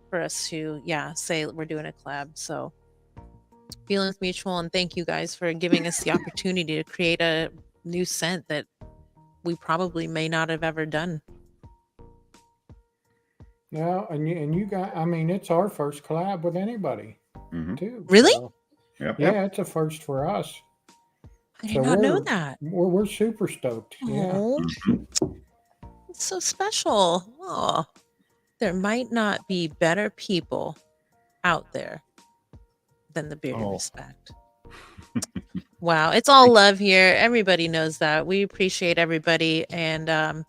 for us to say we're doing a collab. So feelings mutual, and thank you guys for giving us the opportunity to create a new scent that we probably may not have ever done. No, and you got. I mean, it's our first collab with anybody too. Really? So, yeah, it's a first for us. I did not know that. We're super stoked. Oh, it's so special. Oh, there might not be better people out there than the Bearded Respect. Wow, it's all love here. Everybody knows that. We appreciate everybody, and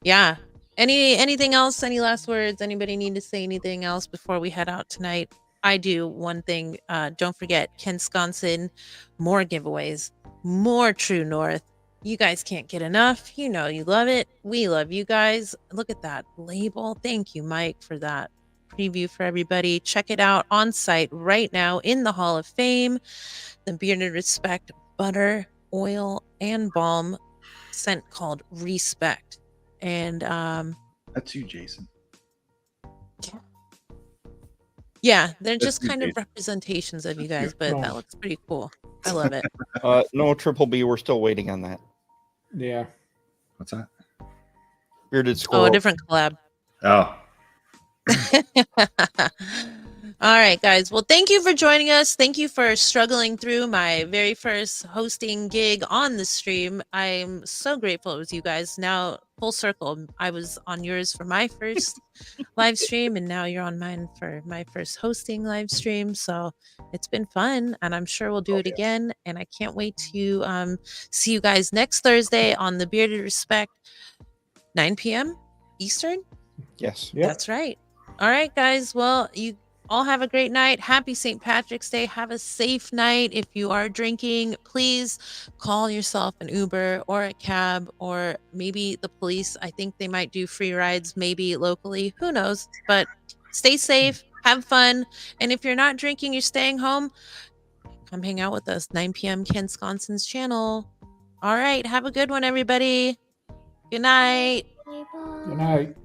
yeah. Anything else? Any last words? Anybody need to say anything else before we head out tonight? I do one thing. Don't forget, Wisconsin, more giveaways, more True North. You guys can't get enough. You know you love it. We love you guys. Look at that label. Thank you, Mike, for that preview for everybody. Check it out on site right now in the Hall of Fame. The Bearded Respect butter, oil, and balm scent called Respect. And that's you, Jason. Yeah, they're That's just you, kind of Jason. representations of you guys, but that looks pretty cool. I love it. No Triple B. We're still waiting on that. Yeah. What's that? Bearded Squirrel. Oh, a different collab. Oh. All right, guys. Well, thank you for joining us. Thank you for struggling through my very first hosting gig on the stream. I'm so grateful it was you guys. Now, full circle. I was on yours for my first live stream, and now you're on mine for my first hosting live stream. So it's been fun, and I'm sure we'll do it again. And I can't wait to see you guys next Thursday on the Bearded Respect, 9 p.m. Eastern. Yes. That's right. All right, guys. Well, you all have a great night. Happy St. Patrick's Day. Have a safe night. If you are drinking, please call yourself an Uber or a cab or maybe the police. I think they might do free rides, maybe locally. Who knows? But stay safe. Have fun. And if you're not drinking, you're staying home, come hang out with us. 9 p.m. Ken Sconson's channel. All right. Have a good one, everybody. Good night. Good night.